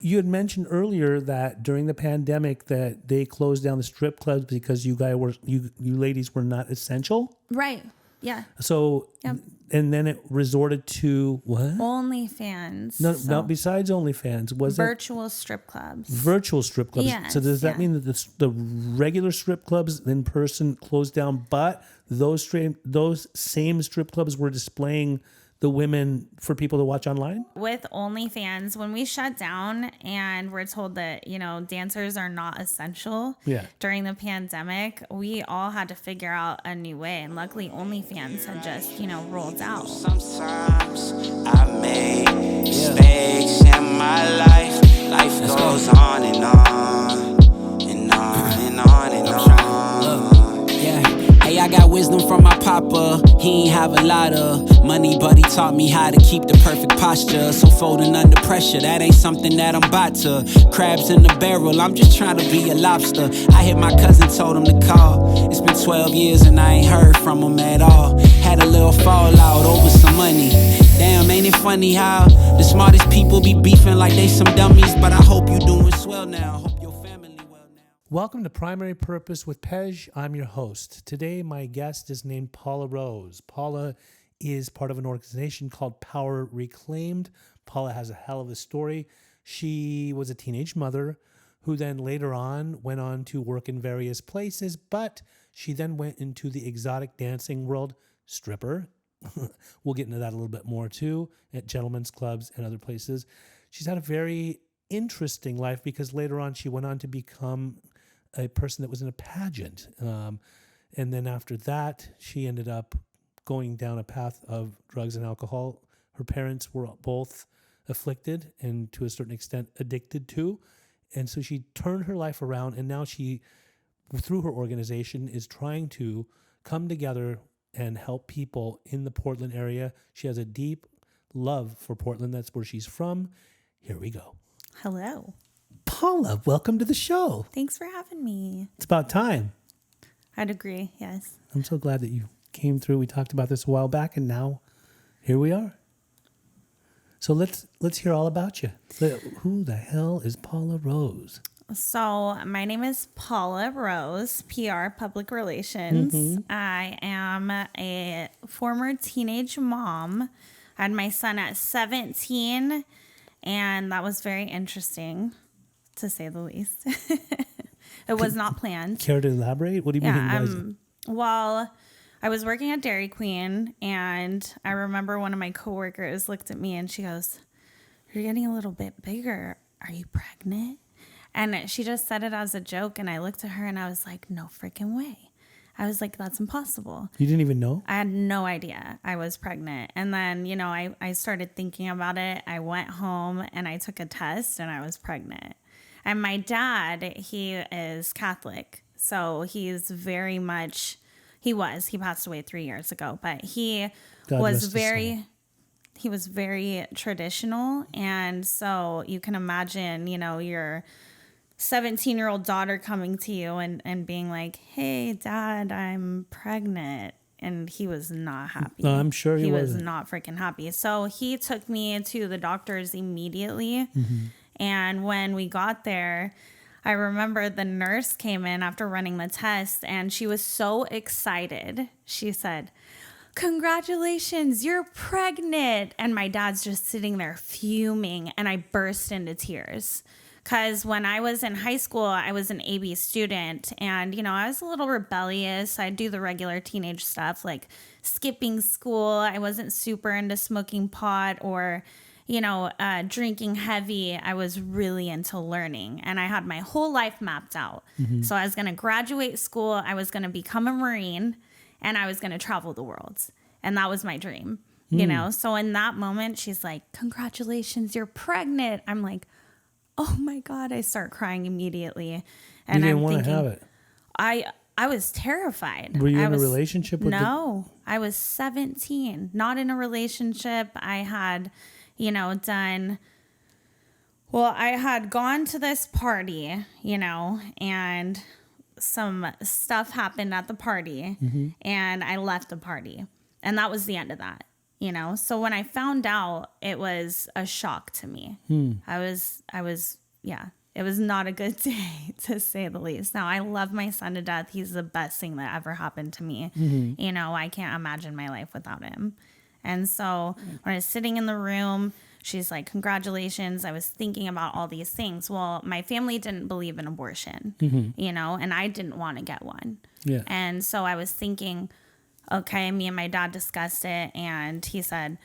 You had mentioned earlier that during the pandemic that they closed down the strip clubs because you ladies were not essential. Right. Yeah. So, and then it resorted to what? OnlyFans. No, not besides OnlyFans. Was virtual strip clubs. Virtual strip clubs. Yes, So does that mean that the regular strip clubs in person closed down, but those same strip clubs were displaying the women for people to watch online? With OnlyFans, when we shut down and we're told that, dancers are not essential during the pandemic, we all had to figure out a new way. And luckily, OnlyFans had just, rolled out. Sometimes I make mistakes in my life. Life goes on and on and on and on and on. Hey, I got wisdom from my papa. He ain't have a lot of money, but he taught me how to keep the perfect posture. So folding under pressure, that ain't something that I'm about to. Crabs in the barrel, I'm just trying to be a lobster. I hit my cousin, told him to call. It's been 12 years and I ain't heard from him at all. Had a little fallout over some money. Damn, ain't it funny how the smartest people be beefing like they some dummies? But I hope you doing swell now. Hope your family well now. Welcome to Primary Purpose with Pej. I'm your host. Today, my guest is named Paula Rose. Paula is part of an organization called Power Reclaimed. Paula has a hell of a story. She was a teenage mother who then later on went on to work in various places, but she then went into the exotic dancing world, stripper. We'll get into that a little bit more too, at gentlemen's clubs and other places. She's had a very interesting life because later on she went on to become a person that was in a pageant. And then after that, she ended up going down a path of drugs and alcohol. Her parents were both afflicted and to a certain extent addicted to. And so she turned her life around, and now she, through her organization, is trying to come together and help people in the Portland area. She has a deep love for Portland. That's where she's from. Here we go. Hello. Paula, welcome to the show. Thanks for having me. It's about time. I'd agree, yes. I'm so glad that you came through. We talked about this a while back, and now here we are. So let's hear all about you. Who the hell is Paula Rose? So my name is Paula Rose, PR Public Relations. Mm-hmm. I am a former teenage mom. I had my son at 17, and that was very interesting, to say the least. It was not planned. Care to elaborate? What do you mean? Well, I was working at Dairy Queen, and I remember one of my coworkers looked at me and she goes, "You're getting a little bit bigger. Are you pregnant?" And she just said it as a joke, and I looked at her and I was like, no freaking way. I was like, that's impossible. You didn't even know? I had no idea I was pregnant. And then, I started thinking about it. I went home and I took a test and I was pregnant. And my dad, he is Catholic. So he's very much, he passed away 3 years ago, but he was very traditional. And so you can imagine, your 17-year-old daughter coming to you and being like, "Hey, Dad, I'm pregnant." And he was not happy. No, I'm sure he was not freaking happy. So he took me to the doctors immediately. Mm-hmm. And when we got there, I remember the nurse came in after running the test, and she was so excited. She said, "Congratulations, you're pregnant." And my dad's just sitting there fuming, and I burst into tears. Because when I was in high school, I was an AB student, and, I was a little rebellious. I'd do the regular teenage stuff like skipping school. I wasn't super into smoking pot or, drinking heavy. I was really into learning, and I had my whole life mapped out. Mm-hmm. So I was going to graduate school. I was going to become a Marine, and I was going to travel the world. And that was my dream, So in that moment, she's like, "Congratulations, you're pregnant." I'm like, oh my God, I start crying immediately. And you didn't want to have it. I was terrified. Were you in a relationship with No, I was 17, not in a relationship. I had, I had gone to this party, and some stuff happened at the party, mm-hmm. and I left the party. And that was the end of that. you know? So when I found out, it was a shock to me. Yeah, it was not a good day, to say the least. Now, I love my son to death. He's the best thing that ever happened to me. You know, I can't imagine my life without him. And so when I was sitting in the room, she's like, congratulations. I was thinking about all these things. Well, my family didn't believe in abortion, you know, and I didn't want to get one. Yeah. And so I was thinking, okay, me and my dad discussed it, and he said,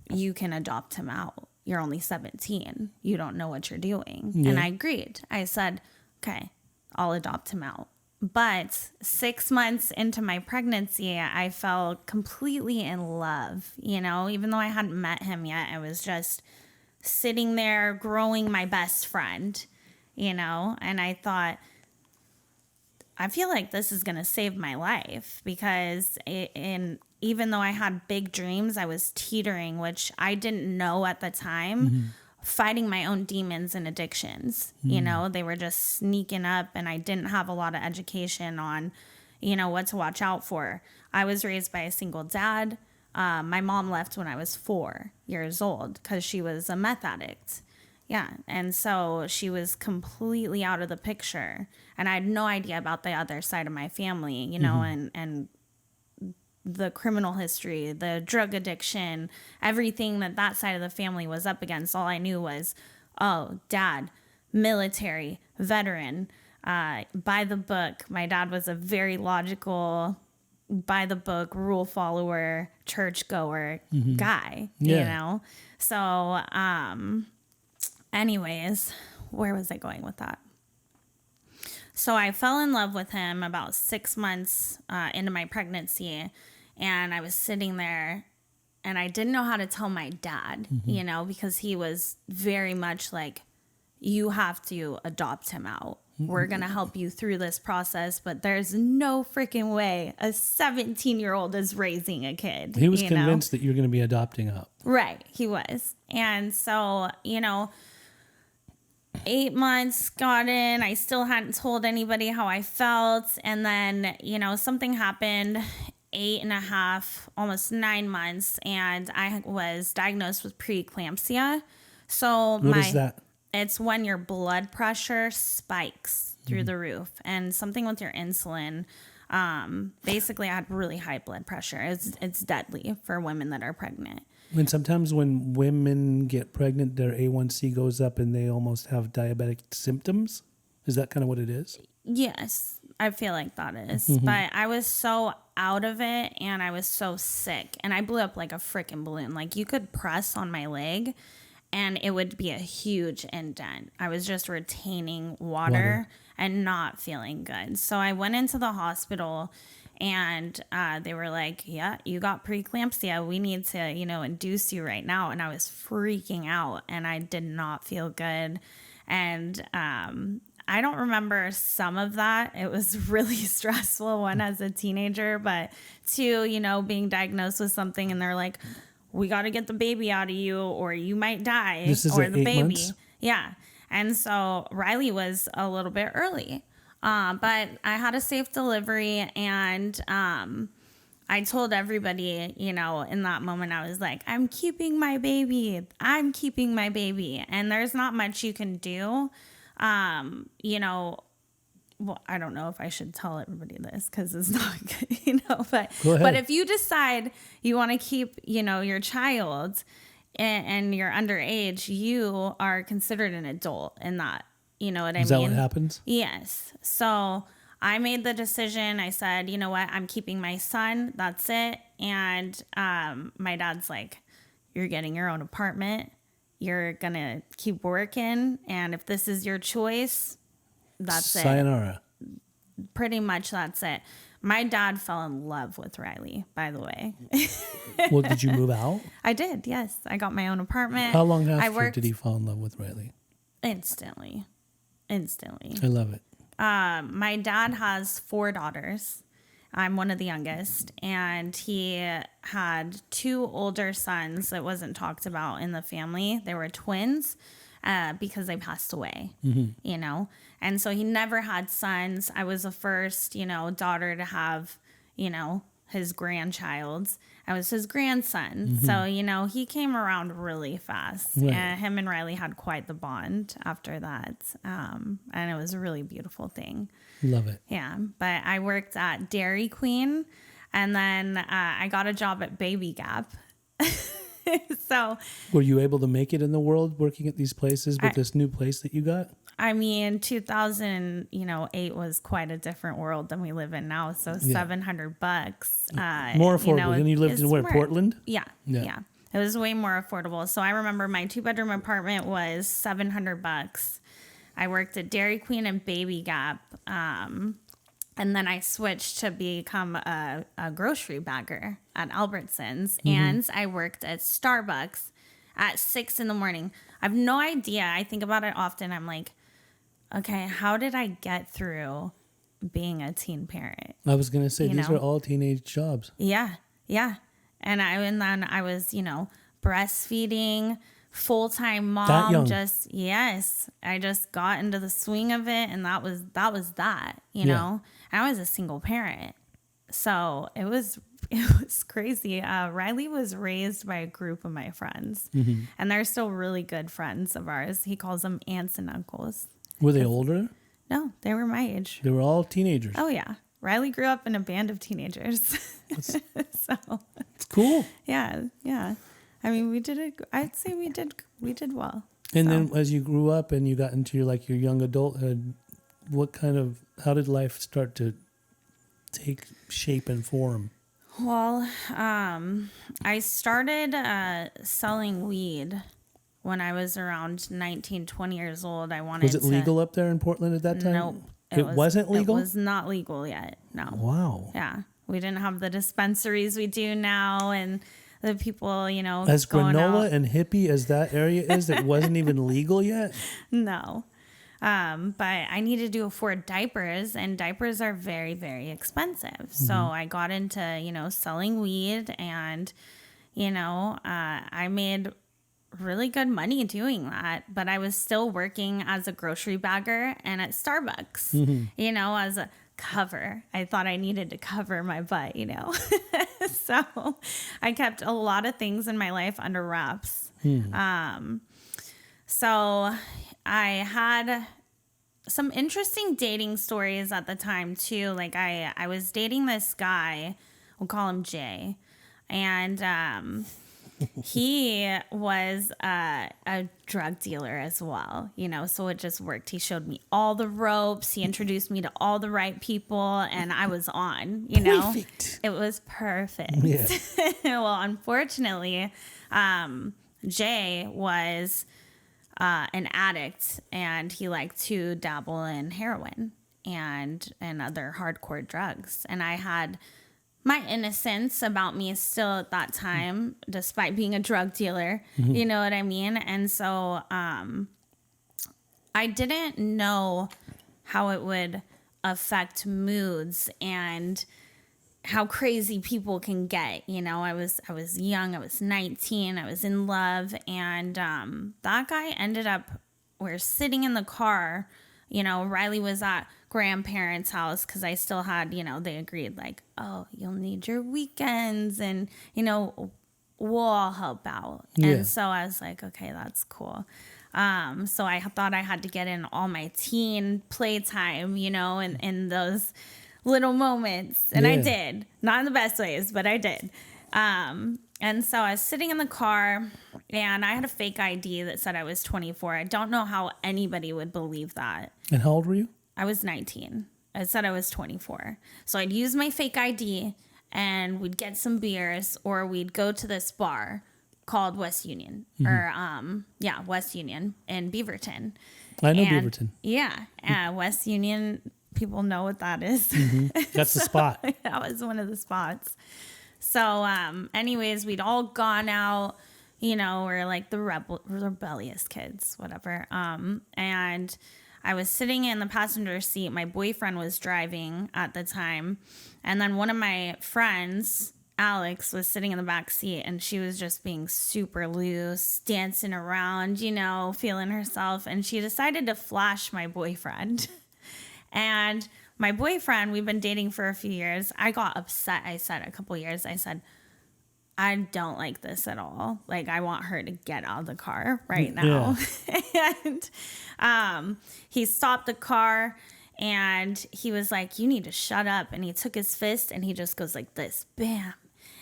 you can adopt him out. You're only 17. You don't know what you're doing. Yeah. And I agreed. I said, okay, I'll adopt him out. But 6 months into my pregnancy, I fell completely in love, you know, even though I hadn't met him yet. I was just sitting there growing my best friend, you know, and I thought, I feel like this is going to save my life, because even though I had big dreams, I was teetering, which I didn't know at the time, fighting my own demons and addictions. You know, they were just sneaking up, and I didn't have a lot of education on, you know, what to watch out for. I was raised by a single dad. My mom left when I was 4 years old because she was a meth addict. Yeah. And so she was completely out of the picture, and I had no idea about the other side of my family, you know, and the criminal history, the drug addiction, everything that side of the family was up against. All I knew was, oh, dad, military, veteran, by the book. My dad was a very logical, by the book, rule follower, church goer guy, you know? So, anyways, where was I going with that? So I fell in love with him about 6 months into my pregnancy, and I was sitting there, and I didn't know how to tell my dad, you know, because he was very much like, you have to adopt him out. We're going to help you through this process, but there's no freaking way a 17-year-old is raising a kid. He was convinced that you're going to be adopting out. Right, he was. And so, you know, 8 months got in. I still hadn't told anybody how I felt. And then, you know, something happened, 8.5, almost 9 months. And I was diagnosed with preeclampsia. So what is that? It's when your blood pressure spikes through the roof, and something with your insulin. Basically, I had really high blood pressure. It's deadly for women that are pregnant. And sometimes when women get pregnant, their A1C goes up and they almost have diabetic symptoms. Is that kind of what it is? Yes, I feel like that is. But I was so out of it, and I was so sick, and I blew up like a freaking balloon. Like, you could press on my leg and it would be a huge indent. I was just retaining water and not feeling good. So I went into the hospital, and they were like, yeah, you got preeclampsia. We need to, you know, induce you right now. And I was freaking out, and I did not feel good. And I don't remember some of that. It was really stressful, one, as a teenager, but two, you know, being diagnosed with something, and they're like, we got to get the baby out of you, or you might die. This is or at the 8 baby. months? Yeah. And so Riley was a little bit early. But I had a safe delivery, and I told everybody, you know, in that moment, I was like, I'm keeping my baby. I'm keeping my baby. And there's not much you can do. You know, well, I don't know if I should tell everybody this because it's not good, you know, but if you decide you want to keep, you know, your child and you're underage, you are considered an adult in that, you know what I mean? Is that what happens? Yes. So I made the decision. I said, you know what? I'm keeping my son. That's it. And my dad's like, you're getting your own apartment. You're going to keep working. And if this is your choice, that's Sayonara. it. Pretty much that's it. My dad fell in love with Riley, by the way. Well, did you move out? I did, yes. I got my own apartment. How long after did he fall in love with Riley? Instantly. I love it. My dad has 4 daughters. I'm one of the youngest, and he had 2 older sons that wasn't talked about in the family. They were twins because they passed away, you know, and so he never had sons. I was the first, you know, daughter to have, you know, his grandchild, I was his grandson. So, he came around really fast. Right. And him and Riley had quite the bond after that. And it was a really beautiful thing. Love it. Yeah. But I worked at Dairy Queen, and then I got a job at Baby Gap. So, were you able to make it in the world working at these places with this new place that you got? 2008 was quite a different world than we live in now. So $700, more affordable. And you lived in where, Portland? Yeah. It was way more affordable. So I remember my 2-bedroom apartment was $700. I worked at Dairy Queen and Baby Gap. And then I switched to become a grocery bagger at Albertsons. And I worked at Starbucks at 6 a.m. I have no idea. I think about it often. I'm like, okay, how did I get through being a teen parent? I was going to say, these are all teenage jobs. Yeah. And then I was, breastfeeding, full-time mom. That young. I just got into the swing of it, and that was that, you know. I was a single parent. So it was crazy. Riley was raised by a group of my friends, and they're still really good friends of ours. He calls them aunts and uncles. Were they older? No, they were my age. They were all teenagers. Oh yeah, Riley grew up in a band of teenagers. So it's cool. Yeah. I mean, we did it. I'd say we did well. And then as you grew up and you got into your young adulthood, how did life start to take shape and form? Well, I started selling weed when I was around 19, 20 years old. Was it legal up there in Portland at that time? Nope. It wasn't legal? It was not legal yet. No. Wow. Yeah. We didn't have the dispensaries we do now, and the people, As going granola out. and hippie as that area is, that wasn't even legal yet? No. But I needed to afford diapers, and diapers are very, very expensive. So I got into, selling weed, and, I made really good money doing that. But I was still working as a grocery bagger and at Starbucks, as a cover. I thought I needed to cover my butt, So I kept a lot of things in my life under wraps. So I had some interesting dating stories at the time too. Like I was dating this guy, we'll call him Jay, and he was a drug dealer as well, so it just worked. He showed me all the ropes. He introduced me to all the right people, and I was on, Perfect. It was perfect. Yeah. Well, unfortunately, Jay was an addict, and he liked to dabble in heroin and other hardcore drugs. And I had my innocence about me still at that time, despite being a drug dealer, you know what I mean? And so I didn't know how it would affect moods and how crazy people can get. I was young, I was 19, I was in love, and that guy ended up, we're sitting in the car, Riley was at grandparents' house because I still had, they agreed like, oh, you'll need your weekends, and, we'll all help out. Yeah. And so I was like, okay, that's cool. So I thought I had to get in all my teen playtime, in those little moments. And I did. Not in the best ways, but I did. And so I was sitting in the car, and I had a fake ID that said I was 24. I don't know how anybody would believe that. And how old were you? I was 19. I said I was 24. So I'd use my fake ID, and we'd get some beers, or we'd go to this bar called West Union, West Union in Beaverton. I know Beaverton. Yeah. West Union, people know what that is. That's the spot. That was one of the spots. So, anyways, we'd all gone out, we're like the rebellious kids, whatever. And I was sitting in the passenger seat. My boyfriend was driving at the time. And then one of my friends, Alex, was sitting in the back seat, and she was just being super loose, dancing around, feeling herself. And she decided to flash my boyfriend. And my boyfriend, we've been dating for a few years. I got upset. I said a couple years, I said, I don't like this at all. Like, I want her to get out of the car right now. Yeah. And he stopped the car and he was like, you need to shut up. And he took his fist and he just goes like this, bam.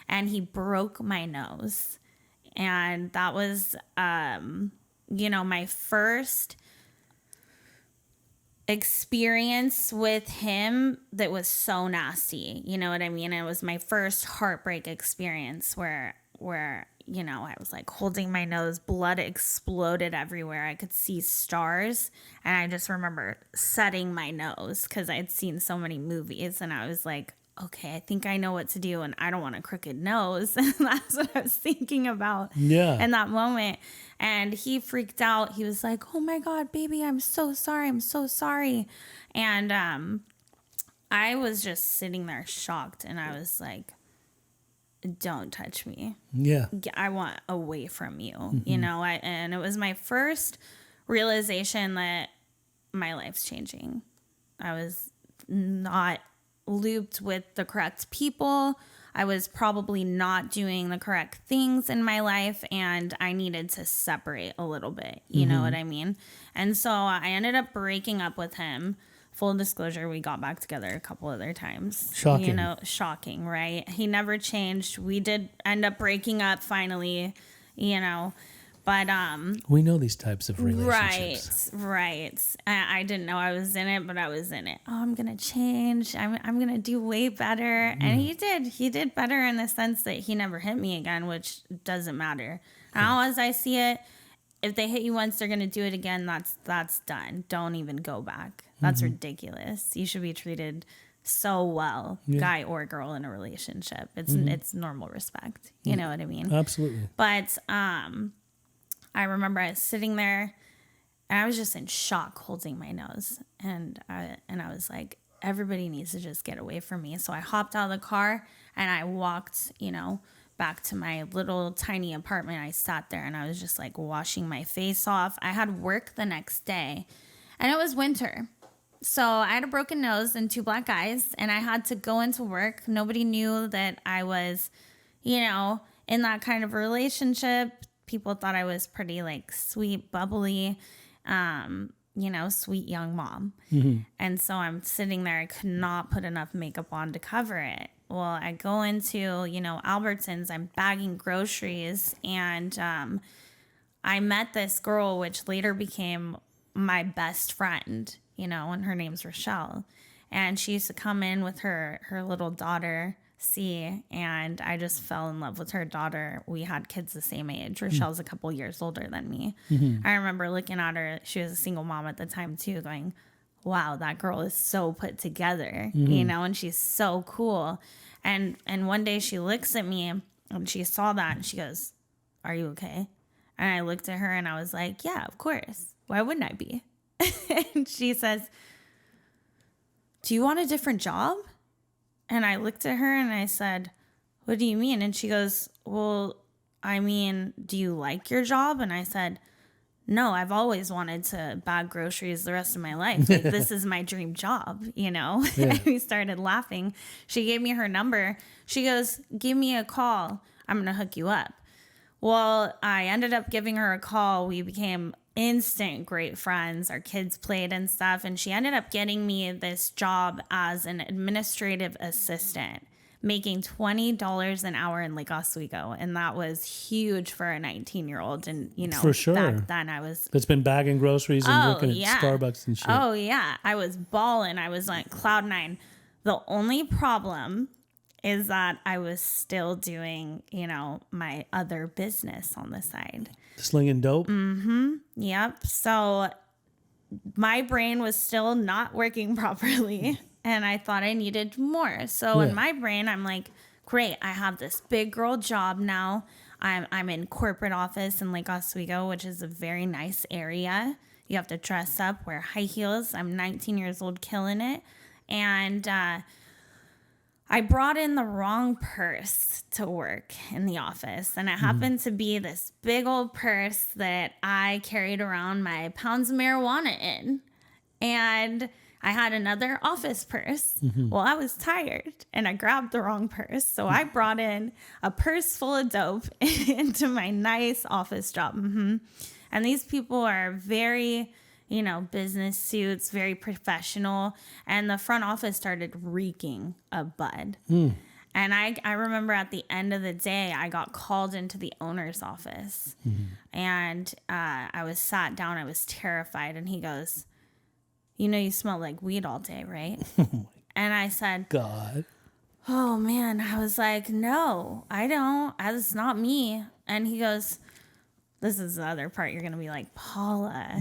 And he broke my nose. And that was, my first experience with him that was so nasty. You know what I mean? It was my first heartbreak experience where I was like holding my nose, blood exploded everywhere. I could see stars. And I just remember setting my nose because I'd seen so many movies and I was like, okay, I think I know what to do and I don't want a crooked nose. And that's what I was thinking about in that moment. And he freaked out. He was like, oh my God, baby, I'm so sorry. I'm so sorry. And I was just sitting there shocked and I was like, don't touch me. Yeah. I want away from you, and it was my first realization that my life's changing. I was not looped with the correct people. I was probably not doing the correct things in my life and I needed to separate a little bit. You know what I mean? And so I ended up breaking up with him. Full disclosure, we got back together a couple other times. Shocking. Shocking, right? He never changed. We did end up breaking up finally, but we know these types of relationships. Right. I didn't know I was in it, but I was in it. Oh, I'm gonna change. I'm gonna do way better. And he did better in the sense that he never hit me again, which doesn't matter. Now as I see it, if they hit you once, they're gonna do it again. That's done. Don't even go back. That's ridiculous. You should be treated so well, guy or girl in a relationship. It's normal respect. You know what I mean? Absolutely. But I remember I was sitting there and I was just in shock holding my nose. And I was like, everybody needs to just get away from me. So I hopped out of the car and I walked, back to my little tiny apartment. I sat there and I was just like washing my face off. I had work the next day and it was winter. So I had a broken nose and 2 black eyes and I had to go into work. Nobody knew that I was, in that kind of relationship. People thought I was pretty like sweet, bubbly, sweet young mom. And so I'm sitting there. I could not put enough makeup on to cover it. Well, I go into, Albertsons. I'm bagging groceries. And I met this girl, which later became my best friend, and her name's Rochelle. And she used to come in with her little daughter, C, and I just fell in love with her daughter. We had kids the same age. Rochelle's a couple years older than me. I remember looking at her. She was a single mom at the time too, going, wow, that girl is so put together, and she's so cool. And one day she looks at me and she saw that and she goes, are you okay? And I looked at her and I was like, yeah, of course. Why wouldn't I be? And she says, do you want a different job? And I looked at her and I said, what do you mean? And she goes, well, I mean, do you like your job? And I said, no, I've always wanted to bag groceries the rest of my life. Like, this is my dream job, Yeah. And we started laughing. She gave me her number. She goes, give me a call. I'm going to hook you up. Well, I ended up giving her a call. We became instant great friends. Our kids played and stuff. And she ended up getting me this job as an administrative assistant, making $20 an hour in Lake Oswego. And that was huge for a 19-year-old. And, for sure. Back then I was... It's been bagging groceries and working at Starbucks and shit. Oh, yeah. I was balling. I was like cloud 9. The only problem is that I was still doing, my other business on the side. Slinging dope? Yep. So my brain was still not working properly and I thought I needed more. So in my brain, I'm like, great, I have this big girl job now. I'm in corporate office in Lake Oswego, which is a very nice area. You have to dress up, wear high heels. I'm 19 years old, killing it. And I brought in the wrong purse to work in the office. And it happened to be this big old purse that I carried around my pounds of marijuana in. And I had another office purse. Well, I was tired and I grabbed the wrong purse. So I brought in a purse full of dope into my nice office job. And these people are very, business suits, very professional. And the front office started reeking of bud. And I remember at the end of the day, I got called into the owner's office. And I was sat down. I was terrified. And he goes, you smell like weed all day, right? And I said, God. Oh, man. I was like, no, I don't. It's not me. And he goes, this is the other part. You're going to be like, Paula.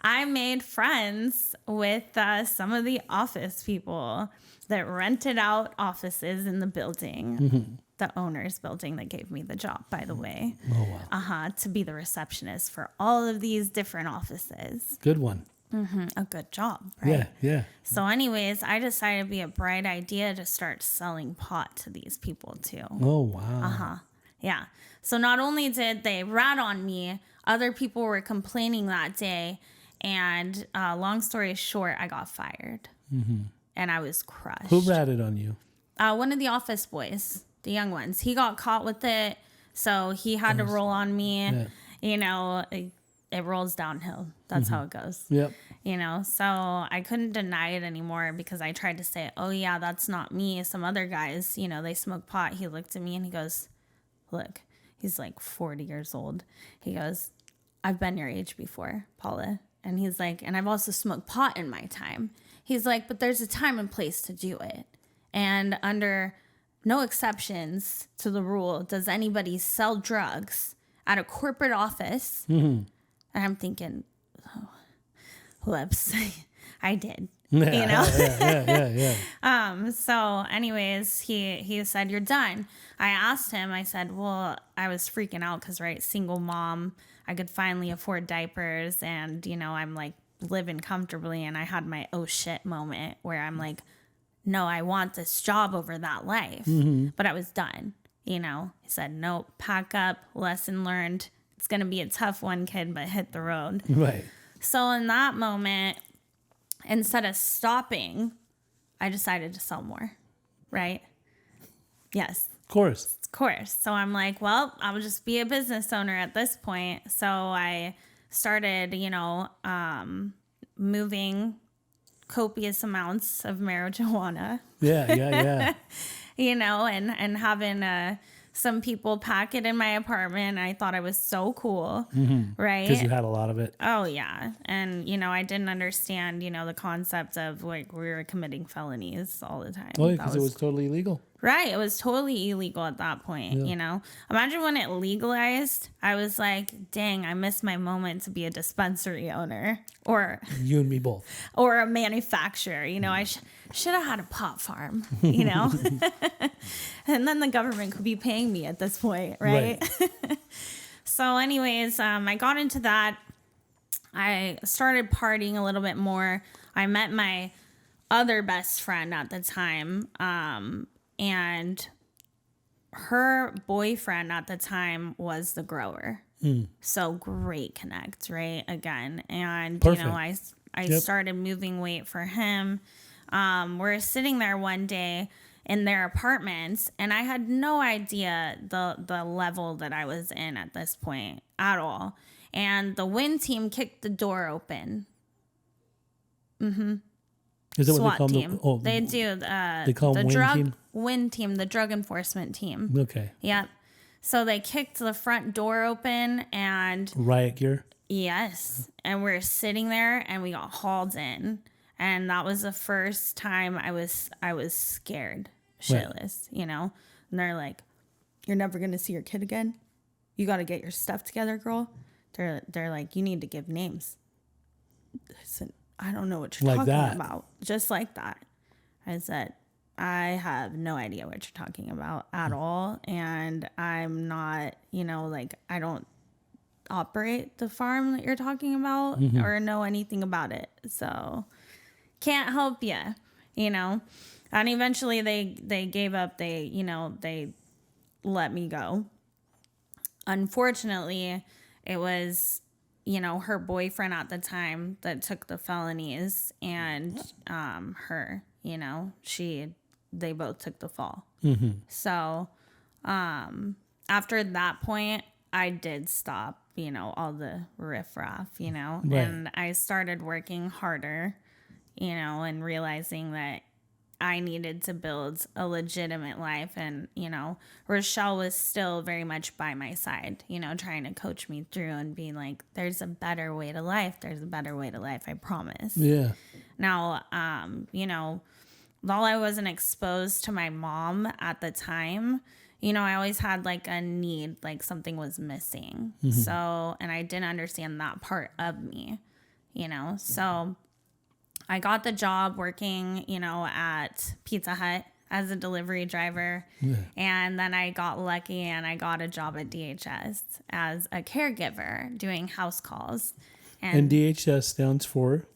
I made friends with some of the office people that rented out offices in the building, the owner's building that gave me the job, by the way. Oh, wow. To be the receptionist for all of these different offices. Good one. A good job, right? Yeah. So anyways, I decided it'd be a bright idea to start selling pot to these people too. Oh, wow. Yeah. So not only did they rat on me, other people were complaining that day. And long story short, I got fired. And I was crushed. Who ratted on you? One of the office boys, the young ones. He got caught with it. So he had to roll on me. Yeah. It rolls downhill. That's how it goes. Yep. So I couldn't deny it anymore because I tried to say, oh, yeah, that's not me. Some other guys, they smoke pot. He looked at me and he goes, look, he's like 40 years old. He goes, I've been your age before, Paula. And he's like, and I've also smoked pot in my time. He's like, but there's a time and place to do it. And under no exceptions to the rule, does anybody sell drugs at a corporate office? And I'm thinking, oh, whoops, I did. Yeah. So anyways, he said, you're done. I asked him, I said, well, I was freaking out because, right, single mom, I could finally afford diapers and, I'm like living comfortably. And I had my oh shit moment where I'm like, no, I want this job over that life. But I was done. He said, nope, pack up, lesson learned. It's going to be a tough one, kid, but hit the road. Right. So in that moment, instead of stopping, I decided to sell more, right? Yes. Of course. So I'm like, well, I'll just be a business owner at this point. So I started, moving copious amounts of marijuana. Yeah. And having some people pack it in my apartment. I thought I was so cool, right? Because you had a lot of it. Oh, yeah. And, I didn't understand, the concept of like we were committing felonies all the time. Oh, because it was totally illegal. Right. It was totally illegal at that point, Imagine when it legalized, I was like, dang, I missed my moment to be a dispensary owner or You and me both. or a manufacturer. I should have had a pot farm, and then the government could be paying me at this point, right? So anyways, I got into that. I started partying a little bit more. I met my other best friend at the time, and her boyfriend at the time was the grower. So great connect, right? Again. And, Perfect. I started moving weight for him. We're sitting there one day in their apartments, and I had no idea the level that I was in at this point at all. And the WIN team kicked the door open. Is that SWAT what they call team. them? They do. They call them the WIN drug team? WIN team, the drug enforcement team. Okay. Yep. So they kicked the front door open and Riot gear? yes. And we're sitting there and we got hauled in. And that was the first time I was scared shitless, And they're like, you're never going to see your kid again. You got to get your stuff together, girl. They're like, you need to give names. I said, I don't know what you're talking about. Just like that. I said, I have no idea what you're talking about at all. And I'm not, I don't operate the farm that you're talking about or know anything about it. So can't help you, And eventually they gave up. They let me go. Unfortunately, it was you know, her boyfriend at the time that took the felonies and her, you know, they both took the fall. So after that point, I did stop, you know, all the riffraff, you know, and I started working harder, you know, and realizing that I needed to build a legitimate life. And, you know, Rochelle was still very much by my side, you know, trying to coach me through and be like, there's a better way to life. There's a better way to life. I promise. Yeah. Now, you know, while I wasn't exposed to my mom at the time, you know, I always had like a need, like something was missing. So, and I didn't understand that part of me, you know, so I got the job working, you know, at Pizza Hut as a delivery driver. And then I got lucky and I got a job at DHS as a caregiver doing house calls. And DHS stands for?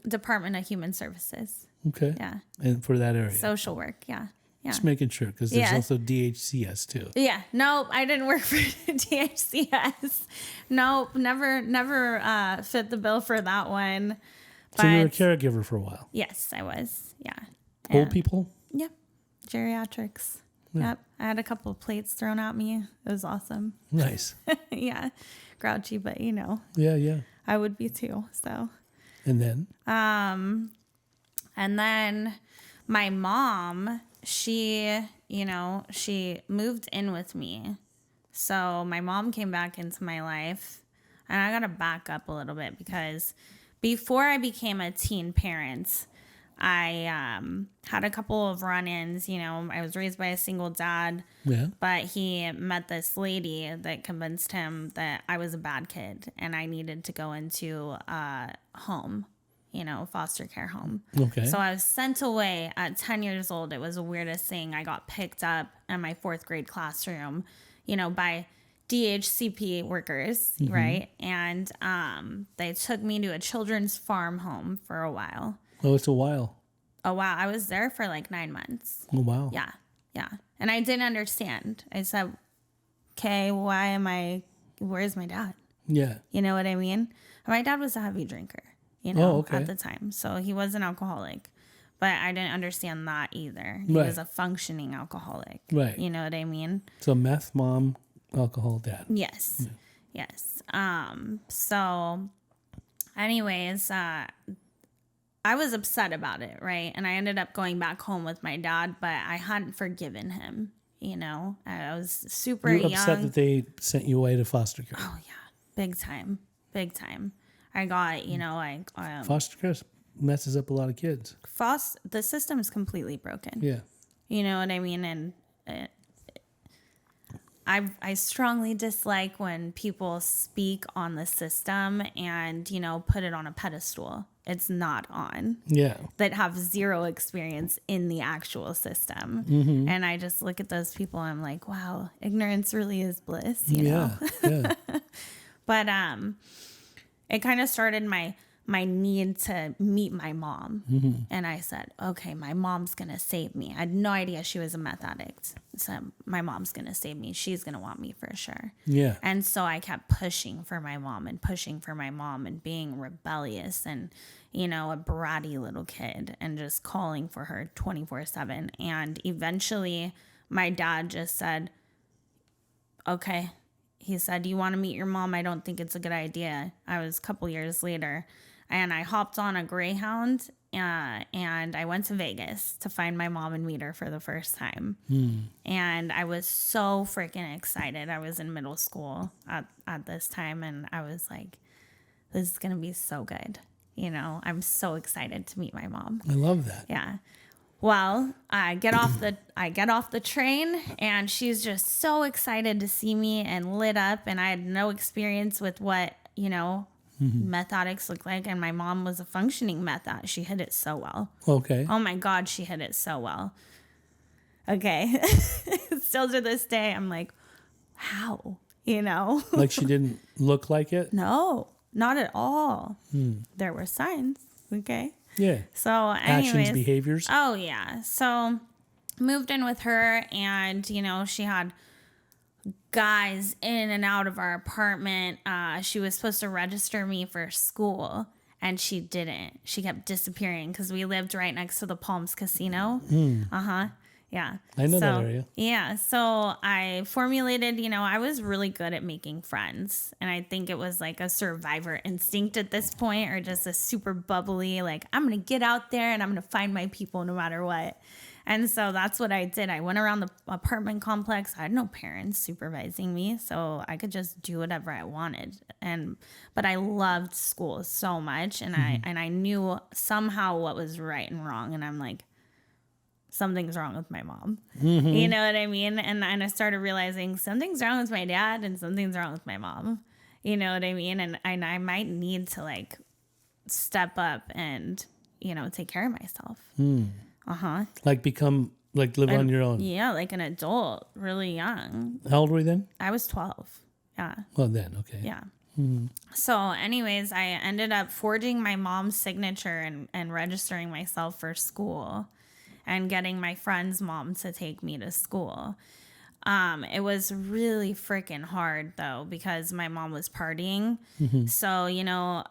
Department of Human Services. Okay. Yeah. And for that area? Social work. Yeah. Yeah. Just making sure, because there's also DHCS too. Yeah. No, I didn't work for DHCS. Nope. Never fit the bill for that one. So you were a caregiver for a while? Yes, I was. Yeah. Old people? Yeah. Geriatrics. Yeah. Yep. I had a couple of plates thrown at me. It was awesome. Nice. Yeah. Grouchy, but you know. Yeah, yeah. I would be too. So. And then? And then my mom, she moved in with me. So my mom came back into my life. And I got to back up a little bit because before I became a teen parent, I had a couple of run-ins. You know, I was raised by a single dad, but he met this lady that convinced him that I was a bad kid and I needed to go into a home, you know, foster care home. Okay. So I was sent away at 10 years old. It was the weirdest thing. I got picked up in my 4th grade classroom, you know, by DHCP workers, right? And they took me to a children's farm home for a while. Oh, it's a while. Oh, wow. I was there for like 9 months. Oh, wow. Yeah. Yeah. And I didn't understand. I said, okay, where's my dad? Yeah. You know what I mean? And my dad was a heavy drinker, you know, at the time. So he was an alcoholic. But I didn't understand that either. He was a functioning alcoholic. Right. You know what I mean? So meth mom, alcohol dad. Yes. Yeah. Yes. So anyways, I was upset about it, right? And I ended up going back home with my dad, but I hadn't forgiven him, you know? I was super young. You were upset that they sent you away to foster care? Oh, yeah. Big time. Big time. I got, you know, foster care messes up a lot of kids. The system is completely broken. Yeah. You know what I mean? And I strongly dislike when people speak on the system and, you know, put it on a pedestal. It's not on. Yeah. That have zero experience in the actual system. And I just look at those people and I'm like, wow, ignorance really is bliss, you know? Yeah. But it kind of started my need to meet my mom. And I said, okay, my mom's going to save me. I had no idea she was a meth addict. So my mom's going to save me. She's going to want me for sure. Yeah. And so I kept pushing for my mom and being rebellious and, you know, a bratty little kid and just calling for her 24/7. And eventually my dad just said, okay. He said, you want to meet your mom? I don't think it's a good idea. I was a couple years later. And I hopped on a Greyhound and I went to Vegas to find my mom and meet her for the first time. And I was so freaking excited. I was in middle school at this time. And I was like, this is going to be so good. You know, I'm so excited to meet my mom. I love that. Yeah. Well, I get off the train and she's just so excited to see me and lit up. And I had no experience with what, you know, meth addicts look like. And my mom was a functioning meth addict. She hid it so well. Okay. Oh my God, she hid it so well. Okay. Still to this day, I'm like, how? You know? Like she didn't look like it? No, not at all. There were signs. Okay. Yeah. So anyways, actions, behaviors. Oh yeah. So moved in with her and, you know, she had guys in and out of our apartment. She was supposed to register me for school, and she didn't. She kept disappearing because we lived right next to the Palms Casino. Yeah. I know that area. Yeah. So I formulated, I was really good at making friends. And I think it was like a survivor instinct at this point, or just a super bubbly, like, I'm going to get out there and I'm going to find my people no matter what. And so that's what I did. I went around the apartment complex. I had no parents supervising me, so I could just do whatever I wanted. But I loved school so much, and I knew somehow what was right and wrong. And I'm like, something's wrong with my mom. You know what I mean? And I started realizing something's wrong with my dad and something's wrong with my mom. You know what I mean? And I might need to like step up and, take care of myself. Like live on your own. Yeah, like an adult, really young. How old were you then? I was 12. Yeah. Well, then, okay. Yeah. So anyways, I ended up forging my mom's signature and registering myself for school and getting my friend's mom to take me to school. It was really freaking hard though, because my mom was partying. So,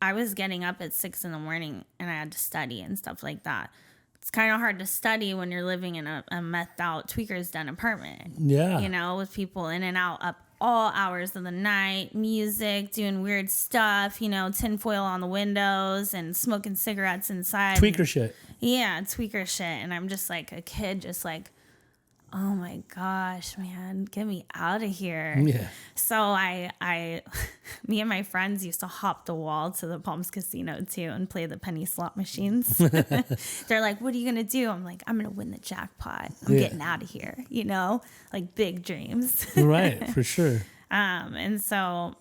I was getting up at 6 a.m. and I had to study and stuff like that. It's kind of hard to study when you're living in a methed out tweaker's den apartment. Yeah. With people in and out up all hours of the night, music, doing weird stuff, tinfoil on the windows and smoking cigarettes inside. Tweaker shit. Yeah, tweaker shit. And I'm just like a kid, just like, oh my gosh, man, get me out of here. Yeah. So me and my friends used to hop the wall to the Palms Casino too and play the penny slot machines. They're like, what are you going to do? I'm like, I'm going to win the jackpot. I'm getting out of here, like big dreams. Right, for sure. And so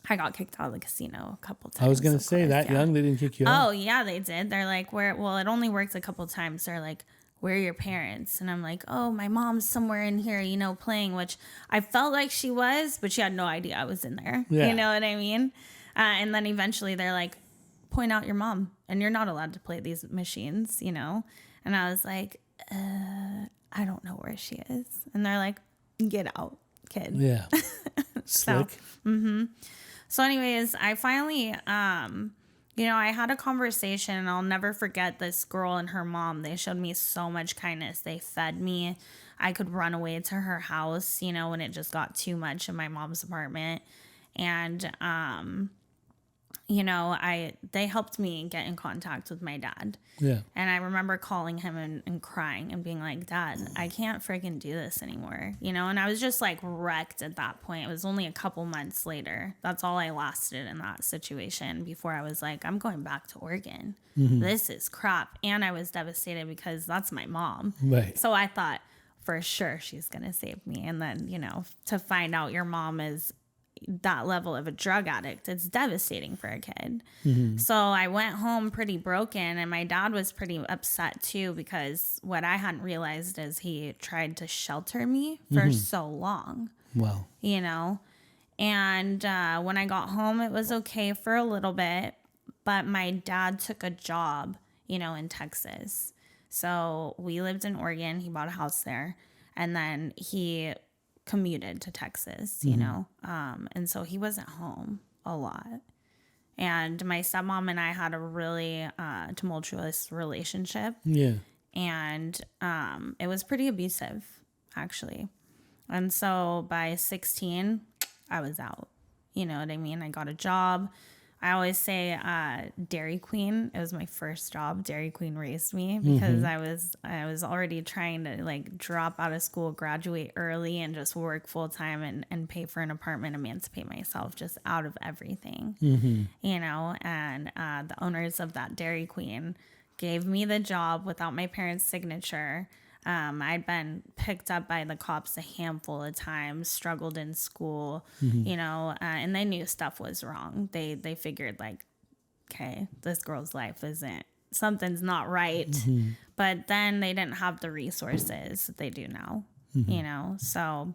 I got kicked out of the casino a couple times. I was going to say that young, they didn't kick you out. Oh yeah, they did. They're like, it only worked a couple times. They're like, where are your parents? And I'm like, oh, my mom's somewhere in here, playing, which I felt like she was, but she had no idea I was in there. Yeah. You know what I mean? And then eventually they're like, point out your mom, and you're not allowed to play these machines, And I was like, I don't know where she is. And they're like, get out, kid. Yeah. Slick. So anyways, I finally, I had a conversation, and I'll never forget this girl and her mom. They showed me so much kindness. They fed me. I could run away to her house, when it just got too much in my mom's apartment. And, they helped me get in contact with my dad. Yeah. And I remember calling him and crying and being like, Dad, I can't freaking do this anymore. And I was just like wrecked at that point. It was only a couple months later. That's all I lasted in that situation before I was like, I'm going back to Oregon. This is crap. And I was devastated because that's my mom. Right. So I thought for sure she's going to save me. And then, to find out your mom is that level of a drug addict, it's devastating for a kid. So I went home pretty broken, and my dad was pretty upset too, because what I hadn't realized is he tried to shelter me for so long. Wow. And when I got home, it was okay for a little bit, but my dad took a job, in Texas. So we lived in Oregon. He bought a house there, and then he commuted to Texas, and so he wasn't home a lot. And my stepmom and I had a really tumultuous relationship. Yeah. And it was pretty abusive, actually. And so by 16, I was out. You know what I mean? I got a job. I always say Dairy Queen. It was my first job. Dairy Queen raised me because I was already trying to like drop out of school, graduate early, and just work full time and pay for an apartment, emancipate myself just out of everything. And the owners of that Dairy Queen gave me the job without my parents' signature. I'd been picked up by the cops a handful of times, struggled in school, and they knew stuff was wrong. They figured like, okay, this girl's life something's not right. But then they didn't have the resources that they do now, so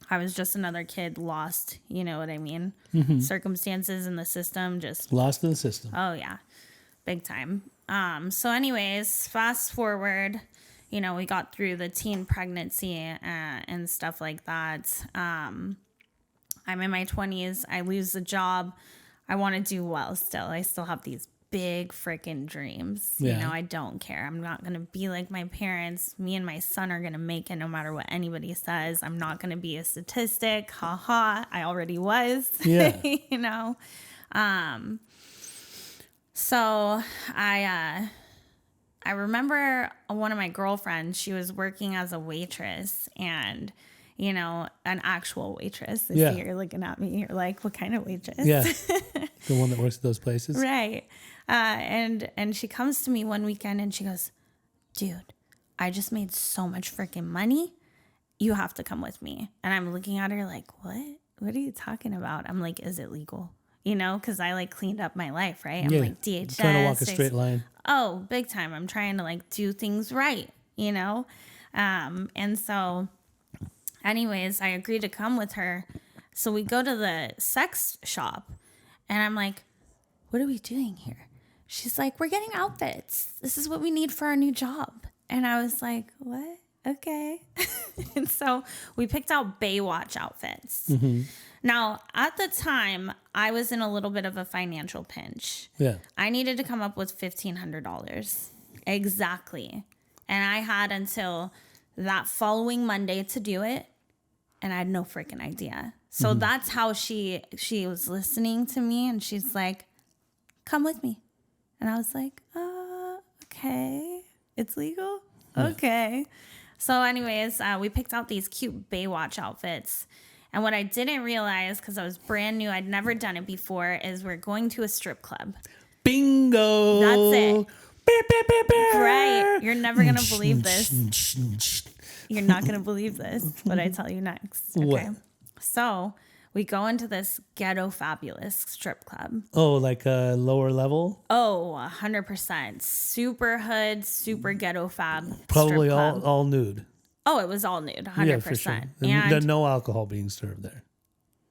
I was just another kid lost, you know what I mean? Circumstances in the system just lost in the system. Oh yeah, big time. So anyways, fast forward, you know, we got through the teen pregnancy and stuff like that. I'm in my 20s. I lose the job. I want to do well still. I still have these big freaking dreams. Yeah. You know, I don't care. I'm not going to be like my parents. Me and my son are going to make it no matter what anybody says. I'm not going to be a statistic. Ha ha. I already was. Yeah. You know? So I remember one of my girlfriends, she was working as a waitress, and, you know, an actual waitress. Yeah. You're looking at me, you're like, what kind of waitress? Yeah. The one that works at those places. Right. And she comes to me one weekend and she goes, dude, I just made so much freaking money. You have to come with me. And I'm looking at her like, what? What are you talking about? I'm like, is it legal? You know, because I like cleaned up my life, right? I'm like DHS. Trying to walk a straight line. Oh, big time. I'm trying to like do things right, you know? And so anyways, I agreed to come with her. So we go to the sex shop and I'm like, what are we doing here? She's like, we're getting outfits. This is what we need for our new job. And I was like, what? Okay. And so we picked out Baywatch outfits. Mm-hmm. Now, at the time, I was in a little bit of a financial pinch. Yeah. I needed to come up with $1,500. Exactly. And I had until that following Monday to do it. And I had no freaking idea. So that's how she was listening to me. And she's like, come with me. And I was like, okay. It's legal? Yeah. Okay. So anyways, we picked out these cute Baywatch outfits. And what I didn't realize, because I was brand new, I'd never done it before, is we're going to a strip club. Bingo. That's it. Beep, beep, beep, beep. Right. You're never going to believe this. You're not going to believe this, what I tell you next. Okay. What? So we go into this ghetto fabulous strip club. Oh, like a lower level? Oh, 100%. Super hood, super ghetto fab. Probably strip club. all nude. Oh, it was all nude, 100%. Yeah, for sure. And no alcohol being served there.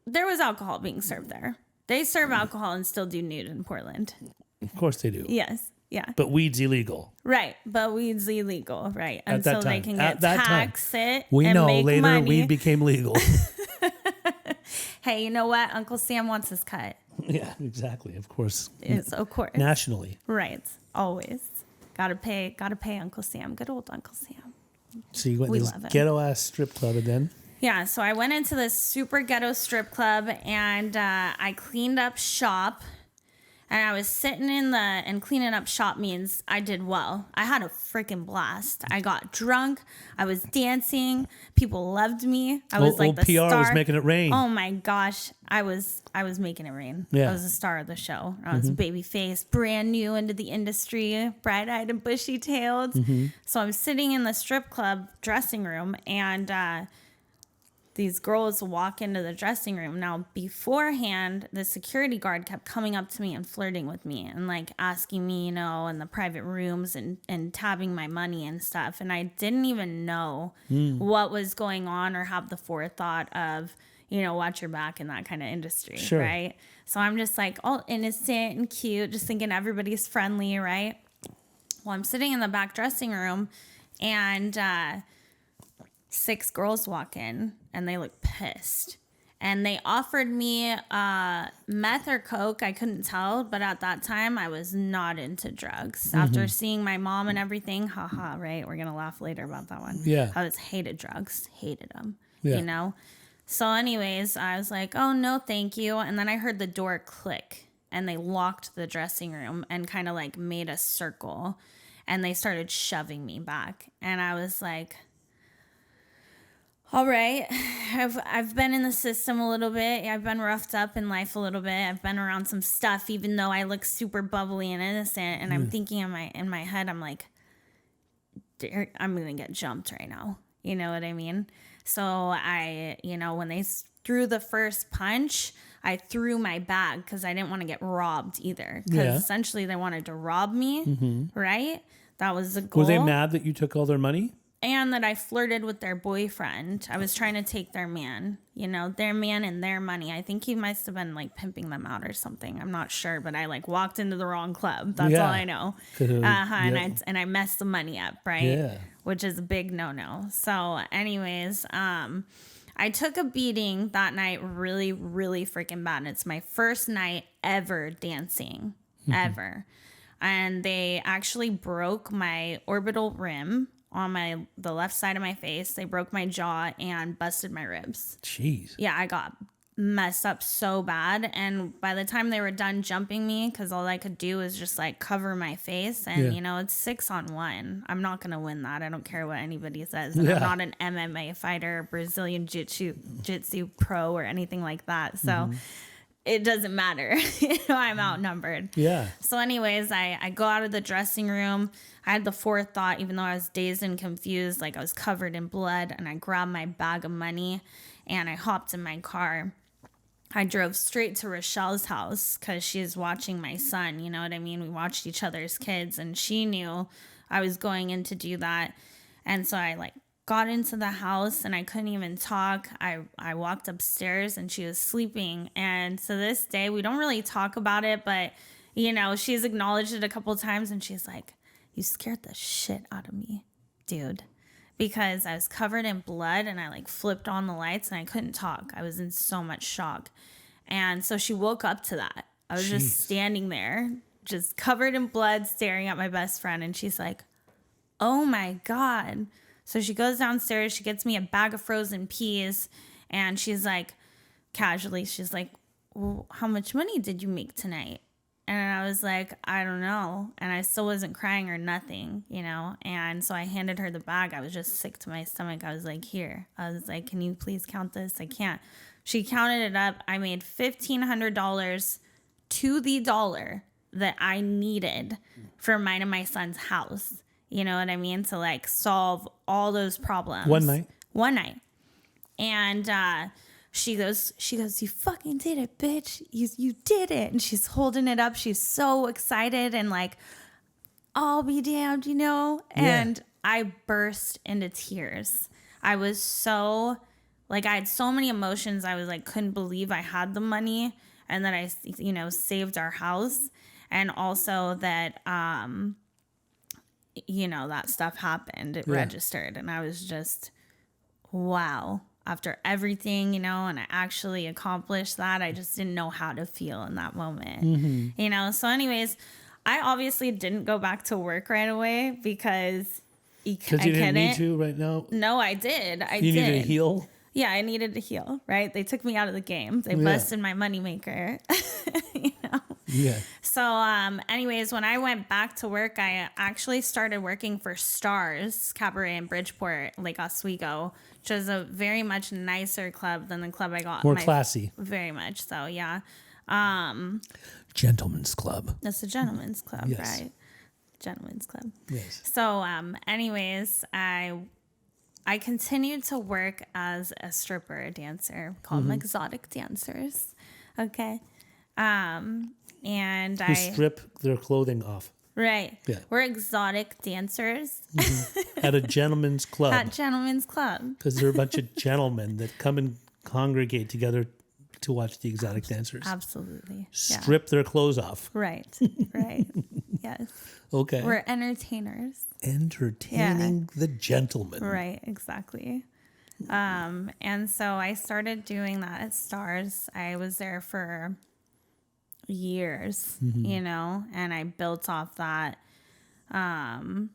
There was alcohol being served there. They serve alcohol and still do nude in Portland. Of course they do. Yes. Yeah. But weed's illegal. Right. But weed's illegal. Right. At Until that time. they can At get that tax time. it. We and know make later money. weed became legal. Hey, you know what? Uncle Sam wants his cut. Yeah, exactly. Of course. It's of course. Nationally. Right. Always. Gotta pay Uncle Sam. Good old Uncle Sam. So you went We to this love it. ghetto ass strip club and then? Yeah, so I went into this super ghetto strip club and I cleaned up shop. And I was sitting and cleaning up shop means I did well. I had a freaking blast. I got drunk. I was dancing. People loved me. I was like the PR star. was making it rain. Oh my gosh, I was making it rain. Yeah. I was the star of the show. I was baby face, brand new into the industry, bright-eyed and bushy-tailed. So I'm sitting in the strip club dressing room, and these girls walk into the dressing room. Now, beforehand, the security guard kept coming up to me and flirting with me and like asking me, you know, in the private rooms and tabbing my money and stuff. And I didn't even know what was going on or have the forethought of, you know, watch your back in that kind of industry, Sure. right? So I'm just like all innocent and cute, just thinking everybody's friendly, right? Well, I'm sitting in the back dressing room and 6 girls walk in and they look pissed. And they offered me meth or coke. I couldn't tell, but at that time I was not into drugs. After seeing my mom and everything, haha, right? We're gonna laugh later about that one. Yeah. I hated drugs, hated them, Yeah. you know? So anyways, I was like, oh, no, thank you. And then I heard the door click and they locked the dressing room and kind of like made a circle and they started shoving me back. And I was like, all right, I've been in the system a little bit. I've been roughed up in life a little bit. I've been around some stuff, even though I look super bubbly and innocent. And I'm thinking in my head, I'm like, I'm going to get jumped right now. You know what I mean? So I, you know, when they threw the first punch, I threw my bag because I didn't want to get robbed either. Because essentially they wanted to rob me, right? That was the goal. Were they mad that you took all their money? And that I flirted with their boyfriend. I was trying to take their man, you know, their man and their money. I think he must have been like pimping them out or something. I'm not sure, but I like walked into the wrong club. That's all I know. And I messed the money up, right? Yeah. which is a big no-no. So anyways, I took a beating that night really, really freaking bad. And it's my first night ever dancing, ever. And they actually broke my orbital rim on the left side of my face. They broke my jaw and busted my ribs. Jeez. Yeah, I got messed up so bad. And by the time they were done jumping me, because all I could do was just like cover my face. And, you know, it's 6-on-1. I'm not going to win that. I don't care what anybody says. And I'm not an MMA fighter, Brazilian jiu-jitsu pro or anything like that. So it doesn't matter. You know, I'm outnumbered. Yeah. So anyways, I go out of the dressing room. I had the forethought, even though I was dazed and confused, like I was covered in blood, and I grabbed my bag of money and I hopped in my car. I drove straight to Rochelle's house because she's watching my son. You know what I mean? We watched each other's kids, and she knew I was going in to do that. And so I got into the house and I couldn't even talk. I walked upstairs and she was sleeping. And to this day, we don't really talk about it, but you know, she's acknowledged it a couple of times and she's like, you scared the shit out of me, dude. Because I was covered in blood and I flipped on the lights and I couldn't talk. I was in so much shock. And so she woke up to that. I was just standing there, just covered in blood, staring at my best friend. And she's like, oh my God. So she goes downstairs, she gets me a bag of frozen peas, and she's like, casually, she's like, well, how much money did you make tonight? And I was like, I don't know. And I still wasn't crying or nothing, you know? And so I handed her the bag. I was just sick to my stomach. I was like, here. I was like, can you please count this? I can't. She counted it up. I made $1,500 to the dollar that I needed for mine and my son's house. You know what I mean? To solve all those problems. One night. And she goes, you fucking did it, bitch. You did it. And she's holding it up. She's so excited and I'll be damned, you know? And I burst into tears. I was so, I had so many emotions. I was couldn't believe I had the money and that I, you know, saved our house. And also that, you know, that stuff happened. It registered. And I was just, wow. After everything, you know, and I actually accomplished that. I just didn't know how to feel in that moment, you know? So anyways, I obviously didn't go back to work right away because you didn't need to right now? No, I did. You needed to heal? Yeah, I needed to heal, right? They took me out of the game. They busted my moneymaker, you know? Yeah. So anyways, when I went back to work, I actually started working for Stars Cabaret in Bridgeport, Lake Oswego, which is a very much nicer club than the club I got. More classy. Very much so, yeah. Gentleman's club. That's a gentleman's club, yes. Right? Gentleman's club. Yes. So anyways, I continued to work as a stripper, a dancer. Call them exotic dancers. Okay. And Who strip their clothing off. Right. Yeah. We're exotic dancers. At a gentleman's club. At gentlemen's club. Because they're a bunch of gentlemen that come and congregate together to watch the exotic dancers. Absolutely. Strip their clothes off. Right. Right. Yes. Okay. We're entertainers. Entertaining the gentleman. Right. Exactly. And so I started doing that at Stars. I was there for years, you know, and I built off that. And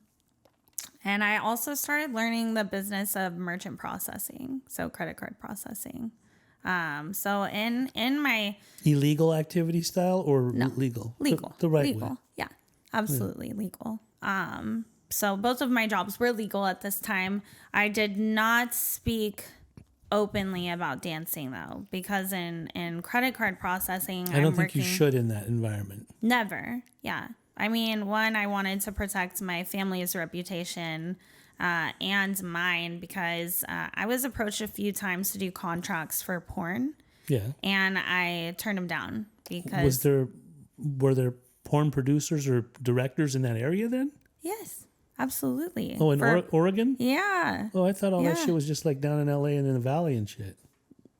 I also started learning the business of merchant processing, so credit card processing. So in my illegal activity style or legal? Legal. The right legal. way. Yeah, absolutely legal. So both of my jobs were legal at this time. I did not speak openly about dancing though, because in credit card processing, I don't think you should in that environment. Never. Yeah. I mean, one, I wanted to protect my family's reputation and mine because I was approached a few times to do contracts for porn. Yeah. And I turned them down because were there porn producers or directors in that area then? Yes. Absolutely. Oh, in Oregon? Yeah. Oh, I thought all that shit was just down in LA and in the Valley and shit.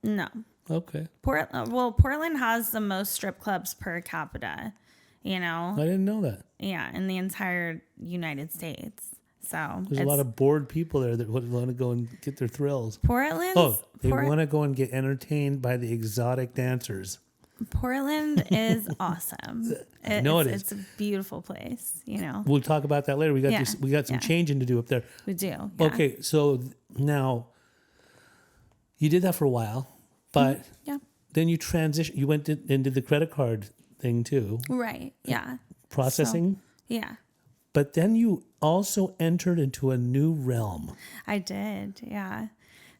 No. Okay. Portland has the most strip clubs per capita, you know? I didn't know that. Yeah, in the entire United States. So There's a lot of bored people there that would want to go and get their thrills. Portland. They want to go and get entertained by the exotic dancers. Portland is awesome. It's a beautiful place, We'll talk about that later. We got some changing to do up there. We do. Yeah. Okay, so now you did that for a while, but then you transitioned. You went into the credit card thing too. Right. Yeah. Processing. So, yeah. But then you also entered into a new realm. I did. Yeah.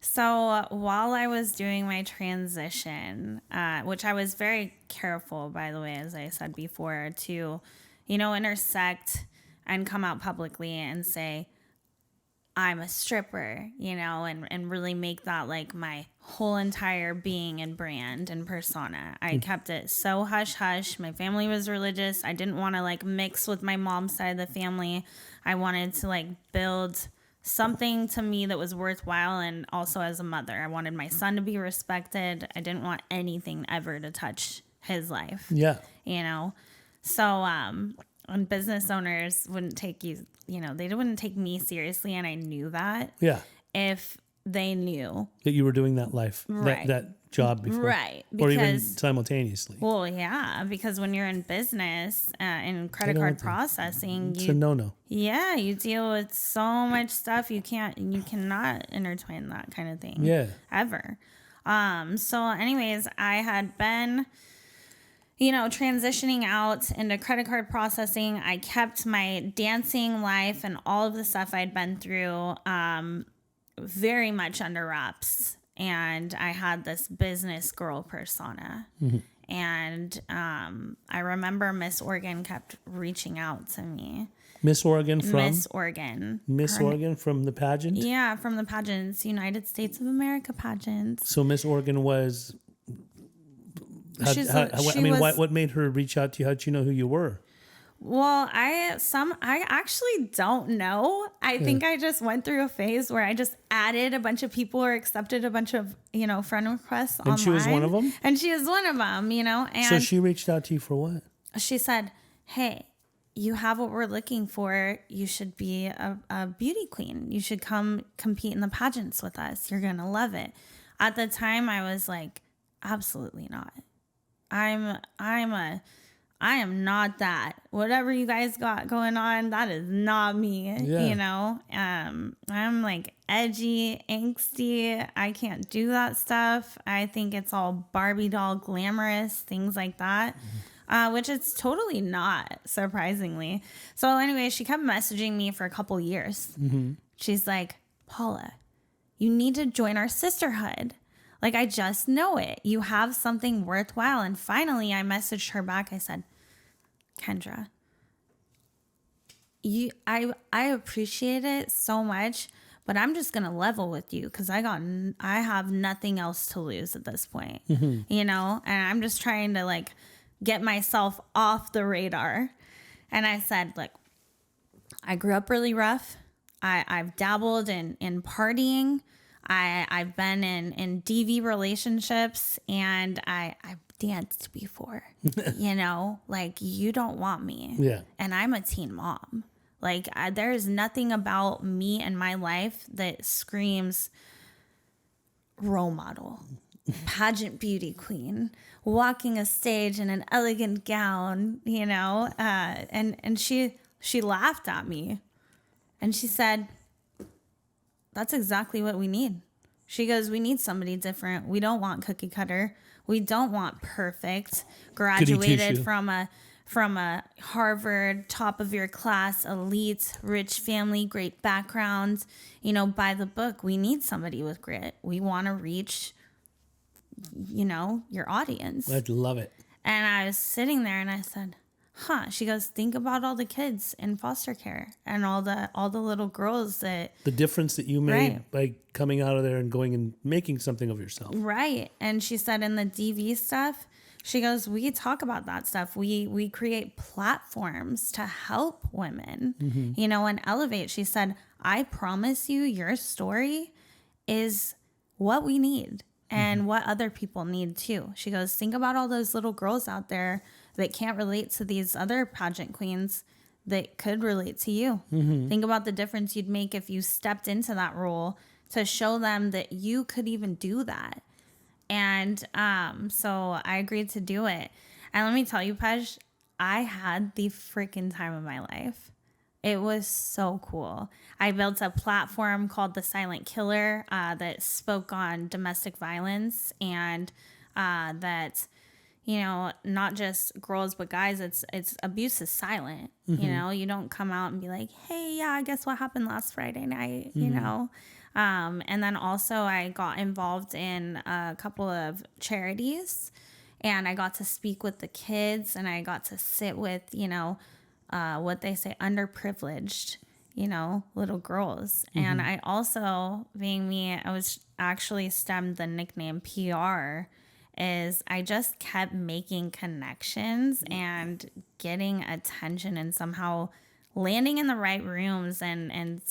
So while I was doing my transition, which I was very careful, by the way, as I said before, to, intersect and come out publicly and say, I'm a stripper, and really make that like my whole entire being and brand and persona. I kept it so hush hush. My family was religious. I didn't want to like mix with my mom's side of the family. I wanted to like build something to me that was worthwhile, and also as a mother, I wanted my son to be respected. I didn't want anything ever to touch his life. Yeah. So and business owners wouldn't take you, they wouldn't take me seriously, and I knew that. Yeah. If they knew that you were doing that life, right. that job before. Right. Or even simultaneously. Well, yeah, because when you're in business in credit card processing, it's a no-no. Yeah, you deal with so much stuff you cannot intertwine that kind of thing. Yeah. Ever. So anyways, I had been transitioning out into credit card processing. I kept my dancing life and all of the stuff I'd been through very much under wraps. And I had this business girl persona. Mm-hmm. And I remember Miss Oregon kept reaching out to me. Miss Oregon from? Miss Oregon. Miss Oregon from the pageant? Yeah, from the pageants, United States of America pageants. So Miss Oregon was... what made her reach out to you? How did you know who you were? Well, I actually don't know. I think I just went through a phase where I just added a bunch of people or accepted a bunch of, friend requests online. And she was one of them? And she was one of them, And so she reached out to you for what? She said, hey, you have what we're looking for. You should be a beauty queen. You should come compete in the pageants with us. You're going to love it. At the time, I was like, absolutely not. I am not that. Whatever you guys got going on, that is not me. Yeah. I'm like edgy, angsty. I can't do that stuff. I think it's all Barbie doll glamorous, things like that. Which it's totally not, surprisingly. So anyway, she kept messaging me for a couple years. Mm-hmm. She's like, Paula, you need to join our sisterhood. Like, I just know it. You have something worthwhile. And finally, I messaged her back. I said, Kendra, I appreciate it so much, but I'm just going to level with you because I have nothing else to lose at this point, and I'm just trying to like get myself off the radar. And I said, look, I grew up really rough. I've dabbled in partying. I've been in DV relationships, and I've danced before, like you don't want me. Yeah. And I'm a teen mom. Like there's nothing about me and my life that screams role model, pageant beauty queen, walking a stage in an elegant gown, and she laughed at me and she said, that's exactly what we need. She goes, we need somebody different. We don't want cookie cutter. We don't want perfect, graduated from a Harvard, top of your class, elite, rich family, great background, by the book. We need somebody with grit. We want to reach, your audience. I'd love it. And I was sitting there and I said, she goes, think about all the kids in foster care and all the little girls that... The difference that you made by coming out of there and going and making something of yourself. Right. And she said in the DV stuff, she goes, we talk about that stuff. We create platforms to help women, and elevate. She said, I promise you your story is what we need and what other people need too. She goes, think about all those little girls out there that can't relate to these other pageant queens. that could relate to you. Think about the difference you'd make if you stepped into that role to show them that you could even do that. And so I agreed to do it. And let me tell you, Pej, I had the freaking time of my life. It was so cool. I built a platform called The Silent Killer that spoke on domestic violence and that, you know, not just girls but guys. It's abuse is silent. You know, you don't come out and be like, hey, yeah, guess what happened last Friday night, you know. And then also I got involved in a couple of charities, and I got to speak with the kids, and I got to sit with, you know, what they say, underprivileged, you know, little girls. And I also, being me, I was actually stemmed the nickname PR is I just kept making connections and getting attention and somehow landing in the right rooms. And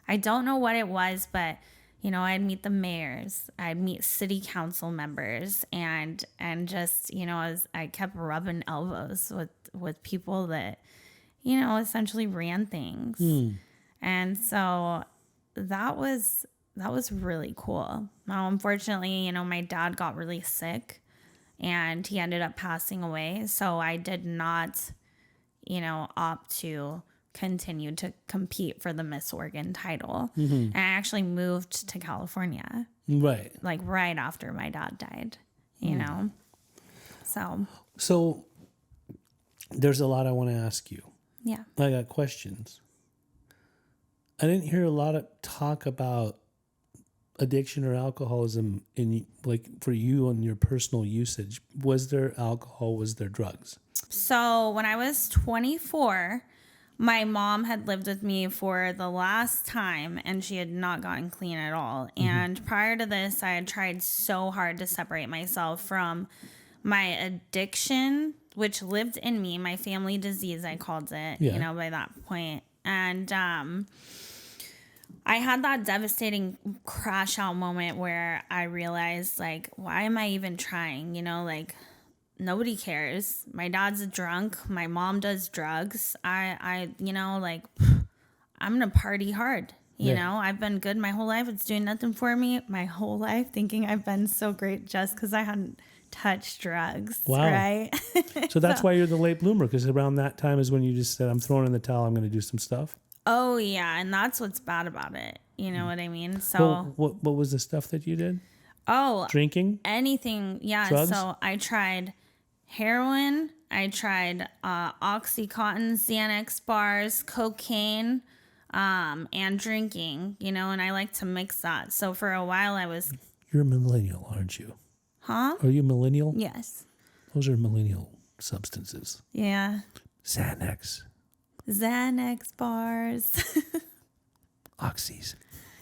I don't know what it was, but, you know, I'd meet the mayors, I'd meet city council members, and just, you know, I kept rubbing elbows with people that, you know, essentially ran things. And so that was really cool. Now, unfortunately, you know, my dad got really sick and he ended up passing away. So I did not, you know, opt to continue to compete for the Miss Oregon title. And I actually moved to California. Right. Like right after my dad died, you know? So there's a lot I want to ask you. Yeah. I got questions. I didn't hear a lot of talk about addiction or alcoholism in, like, for you on your personal usage. Was there alcohol? Was there drugs? So when I was 24, my mom had lived with me for the last time, and she had not gotten clean at all. And prior to this, I had tried so hard to separate myself from my addiction, which lived in me, my family disease, I called it, you know, by that point. And I had that devastating crash out moment where I realized, like, why am I even trying? You know, like, nobody cares. My dad's a drunk. My mom does drugs. I you know, like, I'm going to party hard. You know, I've been good my whole life. It's doing nothing for me my whole life, thinking I've been so great just because I hadn't touched drugs. Wow. Right? So that's why you're the late bloomer, because around that time is when you just said, I'm throwing in the towel. I'm going to do some stuff. Oh, yeah. And that's what's bad about it. You know what I mean? So what was the stuff that you did? Oh, drinking? Anything. Yeah. Drugs? So I tried heroin. I tried Oxycontin, Xanax bars, cocaine, and drinking, you know, and I like to mix that. So for a while I was... You're a millennial, aren't you? Huh? Are you a millennial? Yes. Those are millennial substances. Yeah. Xanax bars. Oxys.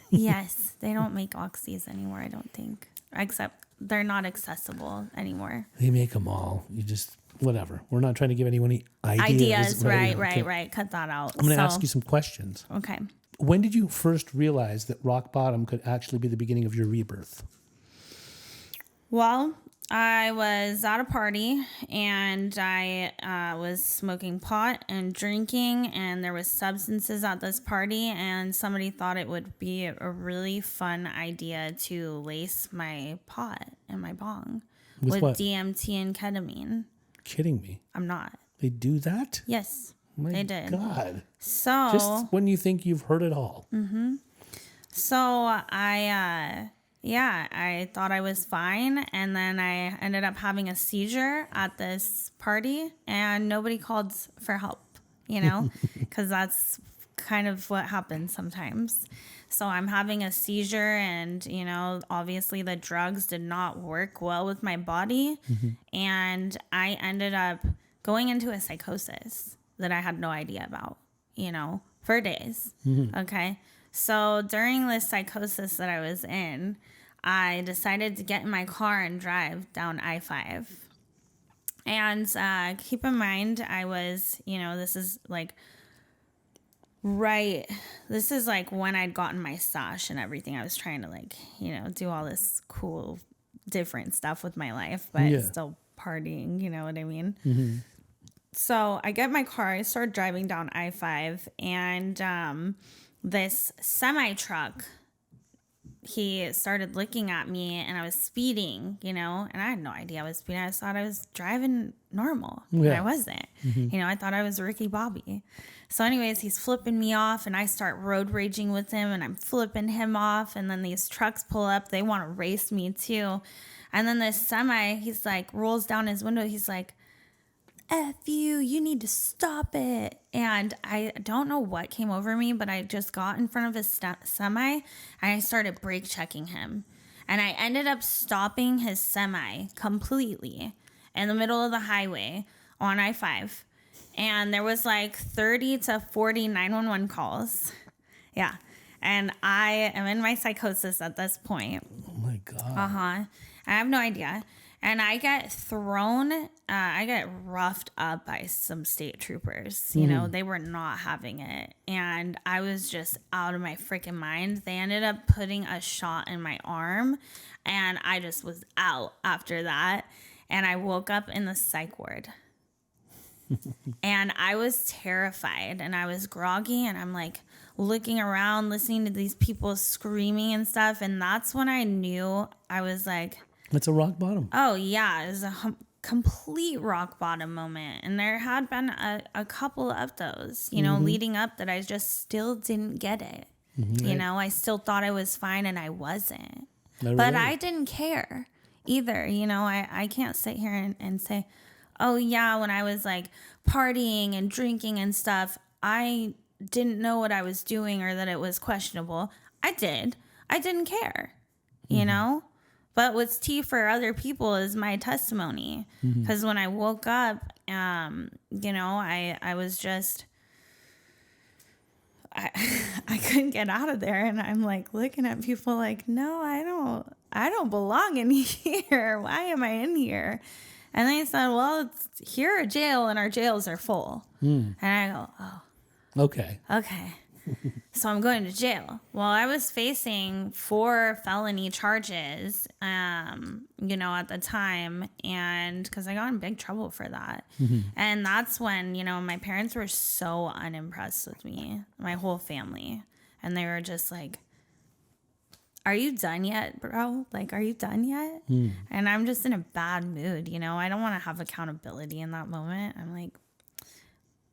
Yes. They don't make oxys anymore, I don't think. Except they're not accessible anymore. They make them all. You just, whatever. We're not trying to give anyone any ideas. Right. Cut that out. I'm going to ask you some questions. Okay. When did you first realize that rock bottom could actually be the beginning of your rebirth? Well, I was at a party and I was smoking pot and drinking, and there was substances at this party, and somebody thought it would be a really fun idea to lace my pot and my bong with what? DMT and ketamine. Kidding me. I'm not. They do that? Yes, My they did. God. So just when you think you've heard it all. So I thought I was fine, and then I ended up having a seizure at this party, and nobody called for help, you know, because that's kind of what happens sometimes. So I'm having a seizure, and, you know, obviously the drugs did not work well with my body, and I ended up going into a psychosis that I had no idea about, you know, for days. Okay. So during this psychosis that I was in, I decided to get in my car and drive down I-5. And keep in mind, I was, you know, this is like when I'd gotten my stash and everything. I was trying to, like, you know, do all this cool, different stuff with my life, but still partying, you know what I mean? So I get in my car, I start driving down I-5, and this semi truck, he started looking at me, and I was speeding, and I had no idea I was speeding. I just thought I was driving normal, and I wasn't. I thought I was Ricky Bobby. So anyways, he's flipping me off, and I start road raging with him, and I'm flipping him off, and then these trucks pull up. They want to race me too. And then this semi, he's like, rolls down his window. He's like, F you need to stop it. And I don't know what came over me, but I just got in front of his semi, and I started brake checking him. And I ended up stopping his semi completely in the middle of the highway on I-5. And there was like 30 to 40 911 calls. Yeah. And I am in my psychosis at this point. Oh my God. I have no idea. And I get roughed up by some state troopers. They were not having it. And I was just out of my freaking mind. They ended up putting a shot in my arm, and I just was out after that. And I woke up in the psych ward. And I was terrified, and I was groggy, and I'm like looking around, listening to these people screaming and stuff. And that's when I knew, I was like, it's a rock bottom. Oh, yeah. It was a complete rock bottom moment. And there had been a couple of those, leading up, that I just still didn't get it. I still thought I was fine, and I wasn't. But I didn't care either. I can't sit here and say, oh, yeah, when I was like partying and drinking and stuff, I didn't know what I was doing or that it was questionable. I did. I didn't care, But what's tea for other people is my testimony. Because when I woke up, I was just, I couldn't get out of there. And I'm like looking at people like, no, I don't belong in here. Why am I in here? And they said, well, it's here a jail, and our jails are full. And I go, oh. Okay. So I'm going to jail. Well, I was facing 4 felony charges, at the time, and because I got in big trouble for that. And that's when, my parents were so unimpressed with me, my whole family. And they were just like, are you done yet, bro? Like, are you done yet? And I'm just in a bad mood, I don't want to have accountability in that moment. I'm like,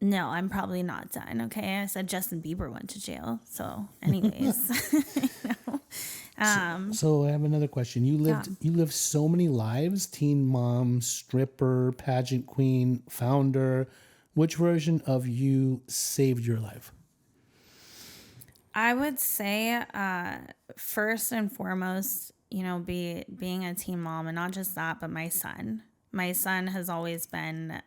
no, I'm probably not done. Okay. I said Justin Bieber went to jail. So anyways, So I have another question. You lived so many lives: teen mom, stripper, pageant queen, founder. Which version of you saved your life? I would say, first and foremost, being a teen mom, and not just that, but my son. My son has always been,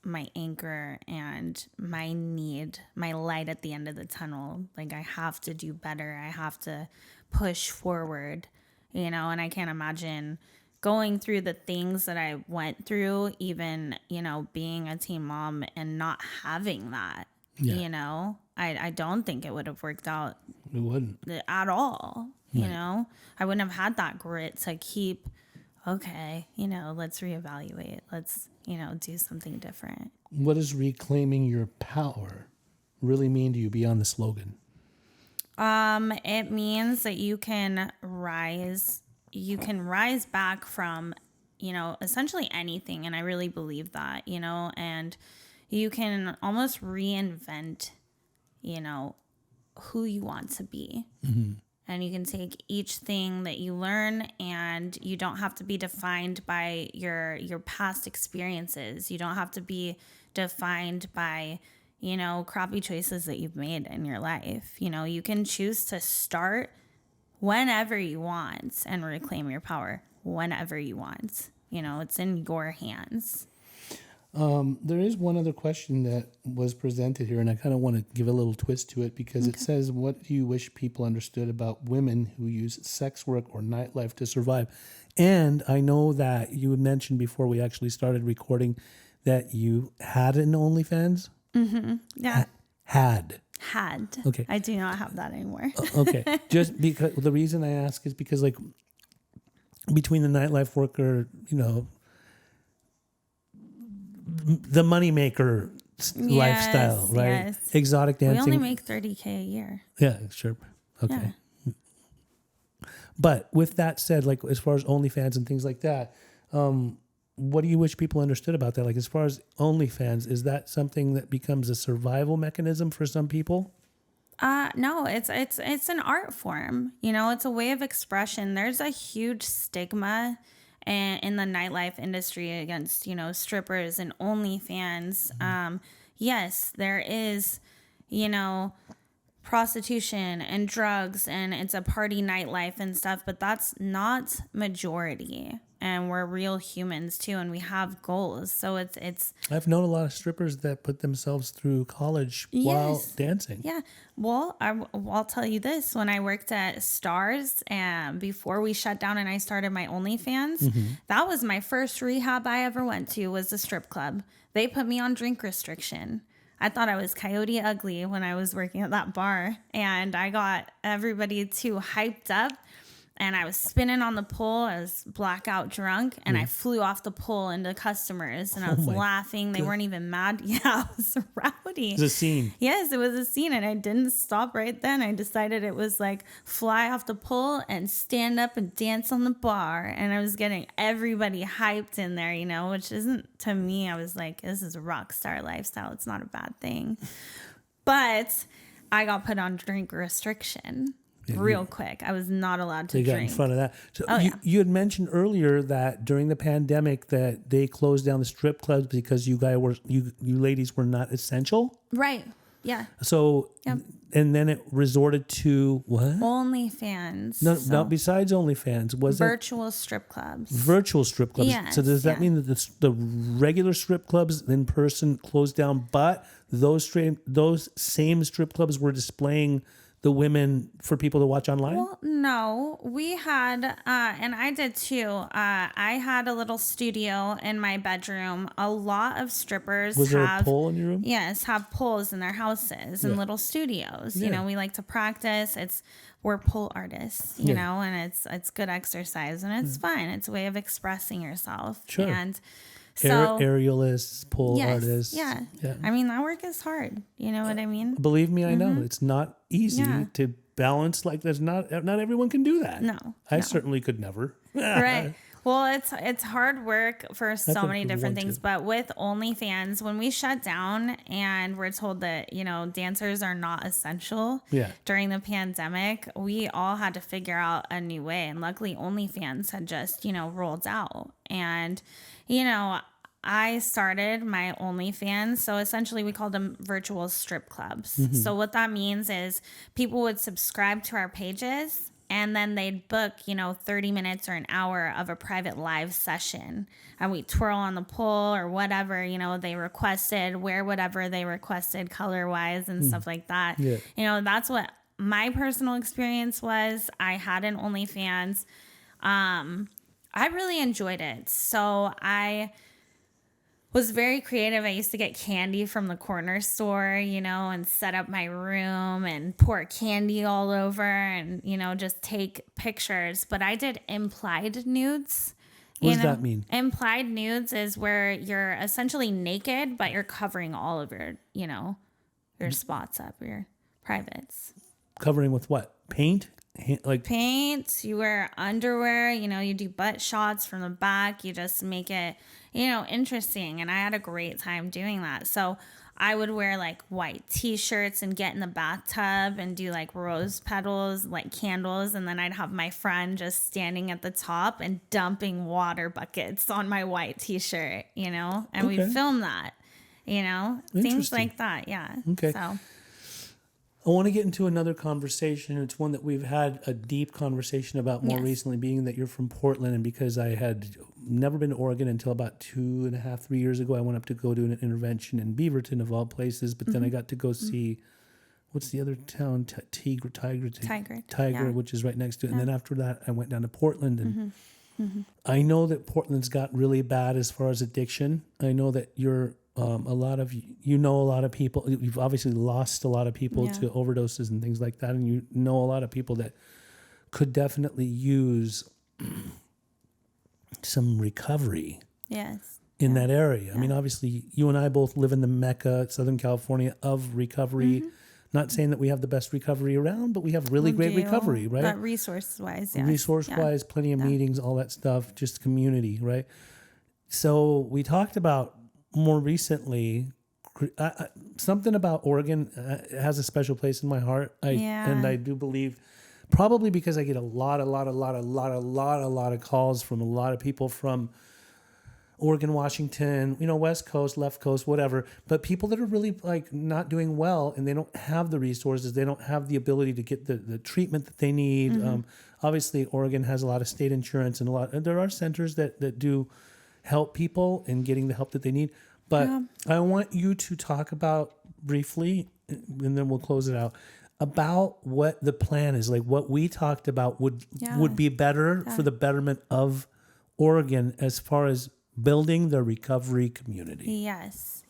my anchor and my need, my light at the end of the tunnel. Like, I have to do better. I have to push forward, and I can't imagine going through the things that I went through, even, being a teen mom and not having that, I don't think it would have worked out. It wouldn't. At all, I wouldn't have had that grit to keep, okay, let's reevaluate. Let's, do something different. What does reclaiming your power really mean to you beyond the slogan? It means that you can rise back from, essentially anything. And I really believe that, and you can almost reinvent, who you want to be. And you can take each thing that you learn, and you don't have to be defined by your past experiences. You don't have to be defined by, crappy choices that you've made in your life. You can choose to start whenever you want and reclaim your power whenever you want. It's in your hands. There is one other question that was presented here, and I kind of want to give a little twist to it, because it says, what do you wish people understood about women who use sex work or nightlife to survive? And I know that you had mentioned before we actually started recording that you had an OnlyFans. Yeah. Had. Okay. I do not have that anymore. Okay. Just because the reason I ask is because, like, between the nightlife worker, the moneymaker lifestyle, right? Yes. Exotic dancing. We only make $30K a year. Yeah, sure. Okay. Yeah. But with that said, like as far as OnlyFans and things like that, what do you wish people understood about that? Like as far as OnlyFans, is that something that becomes a survival mechanism for some people? No, it's an art form. You know, it's a way of expression. There's a huge stigma in the nightlife industry against, you know, strippers and OnlyFans. Yes, there is, you know, prostitution and drugs, and it's a party nightlife and stuff, but that's not majority. And we're real humans too, and we have goals. So it's. I've known a lot of strippers that put themselves through college while dancing. Yeah. Well, I'll tell you this. When I worked at Stars and before we shut down and I started my OnlyFans, that was my first rehab I ever went to, was a strip club. They put me on drink restriction. I thought I was Coyote Ugly when I was working at that bar, and I got everybody too hyped up. And I was spinning on the pole. I was blackout drunk, and I flew off the pole into customers, and I was laughing. They weren't even mad. Yeah, it was rowdy. It was a scene. Yes, it was a scene, and I didn't stop right then. I decided it was like fly off the pole and stand up and dance on the bar. And I was getting everybody hyped in there, you know, which isn't, to me, I was like, this is a rock star lifestyle. It's not a bad thing. But I got put on drink restriction. Real quick. I was not allowed to drink. They got in front of that. So you had mentioned earlier that during the pandemic that they closed down the strip clubs because you ladies were not essential. Right. Yeah. So, and then it resorted to what? OnlyFans. No, not besides OnlyFans. Was virtual strip clubs. Virtual strip clubs. Yes, so does that mean that the regular strip clubs in person closed down, but those same strip clubs were displaying the women for people to watch online? Well, no, we had, and I did too. I had a little studio in my bedroom. A lot of strippers Was there a pole in your room? Yes, have poles in their houses and little studios. You know, we like to practice. We're pole artists, you know, and it's good exercise, and it's fun. It's a way of expressing yourself. Sure. And so, aerialists, pole artists. Yeah. I mean, that work is hard. You know what I mean? Believe me, I know. It's not easy to balance. Like, there's not everyone can do that. No. I certainly could never. Right. Well, it's hard work for so many different things. But with OnlyFans, when we shut down and we're told that, you know, dancers are not essential during the pandemic, we all had to figure out a new way. And luckily, OnlyFans had just, you know, rolled out. And, you know, I started my OnlyFans. So essentially we called them virtual strip clubs. So what that means is people would subscribe to our pages, and then they'd book, you know, 30 minutes or an hour of a private live session. And we twirl on the pole or whatever, you know, they requested, wear whatever they requested color-wise and stuff like that. Yeah. You know, that's what my personal experience was. I had an OnlyFans. I really enjoyed it. So I was very creative. I used to get candy from the corner store, you know, and set up my room and pour candy all over and, you know, just take pictures. But I did implied nudes. What does that mean? Implied nudes is where you're essentially naked, but you're covering all of your, you know, your spots up, your privates. Covering with what? Paint? Like paint, you wear underwear, you know, you do butt shots from the back, you just make it, you know, interesting. And I had a great time doing that. So I would wear like white t-shirts and get in the bathtub and do like rose petals, like candles. And then I'd have my friend just standing at the top and dumping water buckets on my white t-shirt, you know, and we'd film that, you know, things like that. Yeah. Okay. So I want to get into another conversation. It's one that we've had a deep conversation about more recently, being that you're from Portland. And because I had never been to Oregon until about 2.5, 3 years ago, I went up to go do an intervention in Beaverton, of all places. But then I got to go see, what's the other town? Tiger, which is right next to it. And then after that, I went down to Portland. And I know that Portland's got really bad as far as addiction. I know that you're... a lot of people. You've obviously lost a lot of people to overdoses and things like that, and you know a lot of people that could definitely use some recovery. Yes. in that area. I mean, obviously, you and I both live in the Mecca, Southern California, of recovery. Not saying that we have the best recovery around, but we have really great recovery, right? But resource-wise, yes. Resource-wise, plenty of meetings, all that stuff, just community, right? So we talked about more recently, something about Oregon has a special place in my heart. And I do believe, probably because I get a lot of calls from a lot of people from Oregon, Washington, West Coast, left coast, whatever, but people that are really like not doing well and they don't have the resources, they don't have the ability to get the treatment that they need. Obviously, Oregon has a lot of state insurance and there are centers that do help people in getting the help that they need. But I want you to talk about briefly, and then we'll close it out, about what the plan is, like what we talked about would be better for the betterment of Oregon as far as building the recovery community. Yes.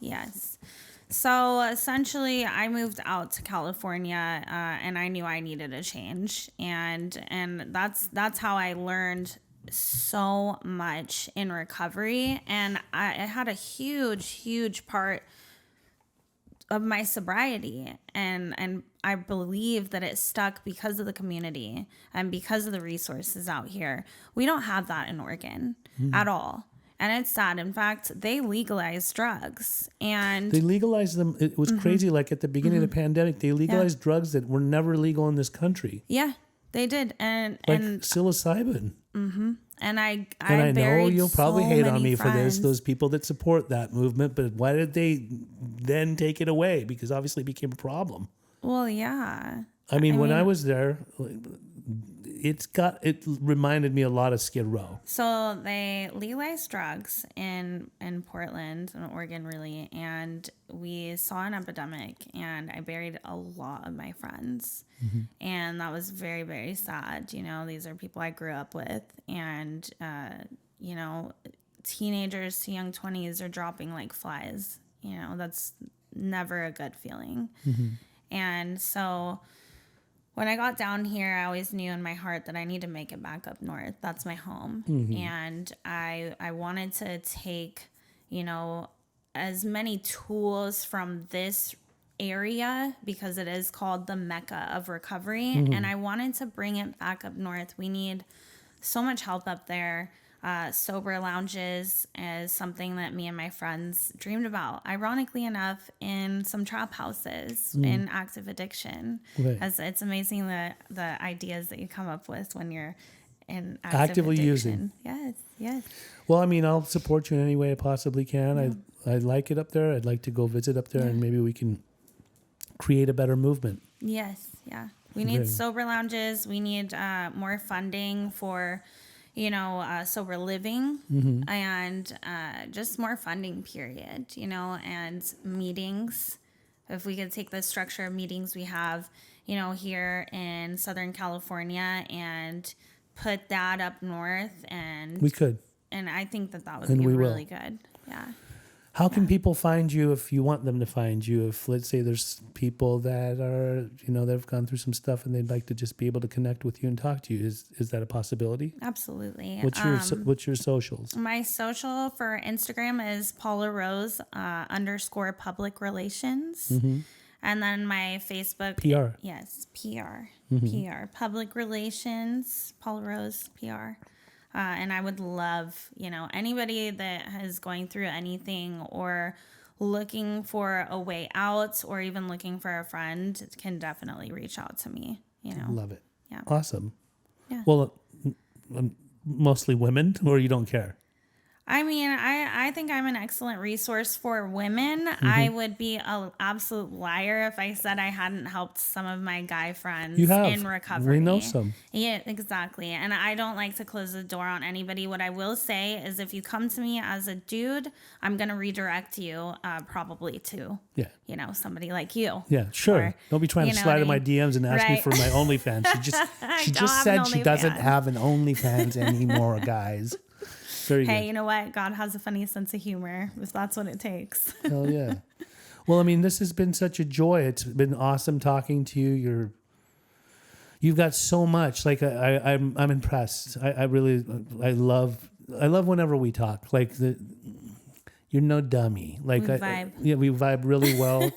So essentially, I moved out to California, and I knew I needed a change, and that's how I learned so much in recovery, and it had a huge part of my sobriety, and I believe that it stuck because of the community and because of the resources out here. We don't have that in Oregon at all. And it's sad. In fact, they legalized drugs. And they legalized them. It was crazy. Like at the beginning of the pandemic, they legalized drugs that were never legal in this country. Yeah, they did. And psilocybin. And I know you'll probably hate on me friends for this, those people that support that movement, but why did they then take it away? Because obviously it became a problem. Well, yeah. I mean, when I was there, it reminded me a lot of Skid Row. So they legalized drugs in Portland and Oregon, really, and we saw an epidemic, and I buried a lot of my friends, and that was very, very sad. These are people I grew up with, and teenagers to young 20s are dropping like flies. That's never a good feeling. And so when I got down here, I always knew in my heart that I need to make it back up north. That's my home. And I wanted to take, as many tools from this area, because it is called the Mecca of recovery. And I wanted to bring it back up north. We need so much help up there. Sober lounges is something that me and my friends dreamed about. Ironically enough, in some trap houses in active addiction. Right. As it's amazing the ideas that you come up with when you're in actively addiction. Using. Yes. Well, I mean, I'll support you in any way I possibly can. I like it up there. I'd like to go visit up there, and maybe we can create a better movement. Yes. Yeah. We need sober lounges. We need more funding for sober living, and just more funding, period, and meetings. If we could take the structure of meetings we have, here in Southern California and put that up north, and we could. And I think that would be really good. Yeah. How can people find you if you want them to find you? If, let's say, there's people that are, that have gone through some stuff and they'd like to just be able to connect with you and talk to you, is that a possibility? Absolutely. What's your socials? My social for Instagram is Paula Rose _ public relations. And then my Facebook. PR. Yes, PR. PR. Public relations, Paula Rose, PR. And I would love, anybody that is going through anything or looking for a way out or even looking for a friend can definitely reach out to me, Love it. Yeah. Awesome. Yeah. Well, mostly women, or you don't care? I mean, I think I'm an excellent resource for women. I would be an absolute liar if I said I hadn't helped some of my guy friends in recovery. We know some. Yeah, exactly. And I don't like to close the door on anybody. What I will say is if you come to me as a dude, I'm going to redirect you probably to, somebody like you. Yeah, sure. Or, don't be trying to slide in my DMs and ask me for my OnlyFans. She just said she doesn't have an OnlyFans anymore, guys. Very good. You know what? God has a funny sense of humor, if that's what it takes. Hell yeah. Well, I mean, this has been such a joy. It's been awesome talking to you. You've got so much. Like I'm impressed. I really love whenever we talk. Like You're no dummy. Like We vibe. Yeah, we vibe really well.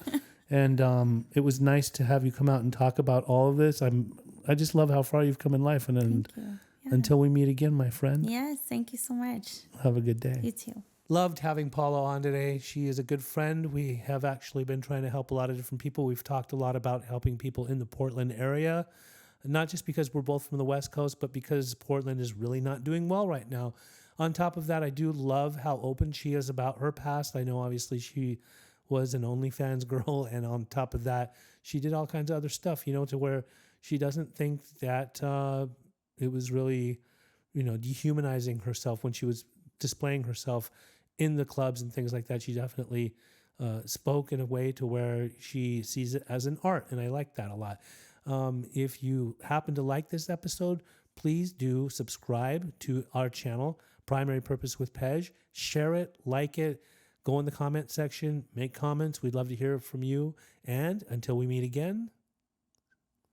And it was nice to have you come out and talk about all of this. I just love how far you've come in life. And Thank you. Yeah. until we meet again, my friend, Yes, thank you so much. have a good day. You too. Loved having Paula on today. She is a good friend. We have actually been trying to help a lot of different people. We've talked a lot about helping people in the Portland area, not just because we're both from the West Coast, but because Portland is really not doing well right now. On top of that, I do love how open she is about her past. I know obviously she was an OnlyFans girl, and on top of that, she did all kinds of other stuff, to where she doesn't think that it was really, dehumanizing herself when she was displaying herself in the clubs and things like that. She definitely spoke in a way to where she sees it as an art, and I like that a lot. If you happen to like this episode, please do subscribe to our channel, Primary Purpose with Pej. Share it, like it, go in the comment section, make comments. We'd love to hear from you. And until we meet again,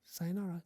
sayonara.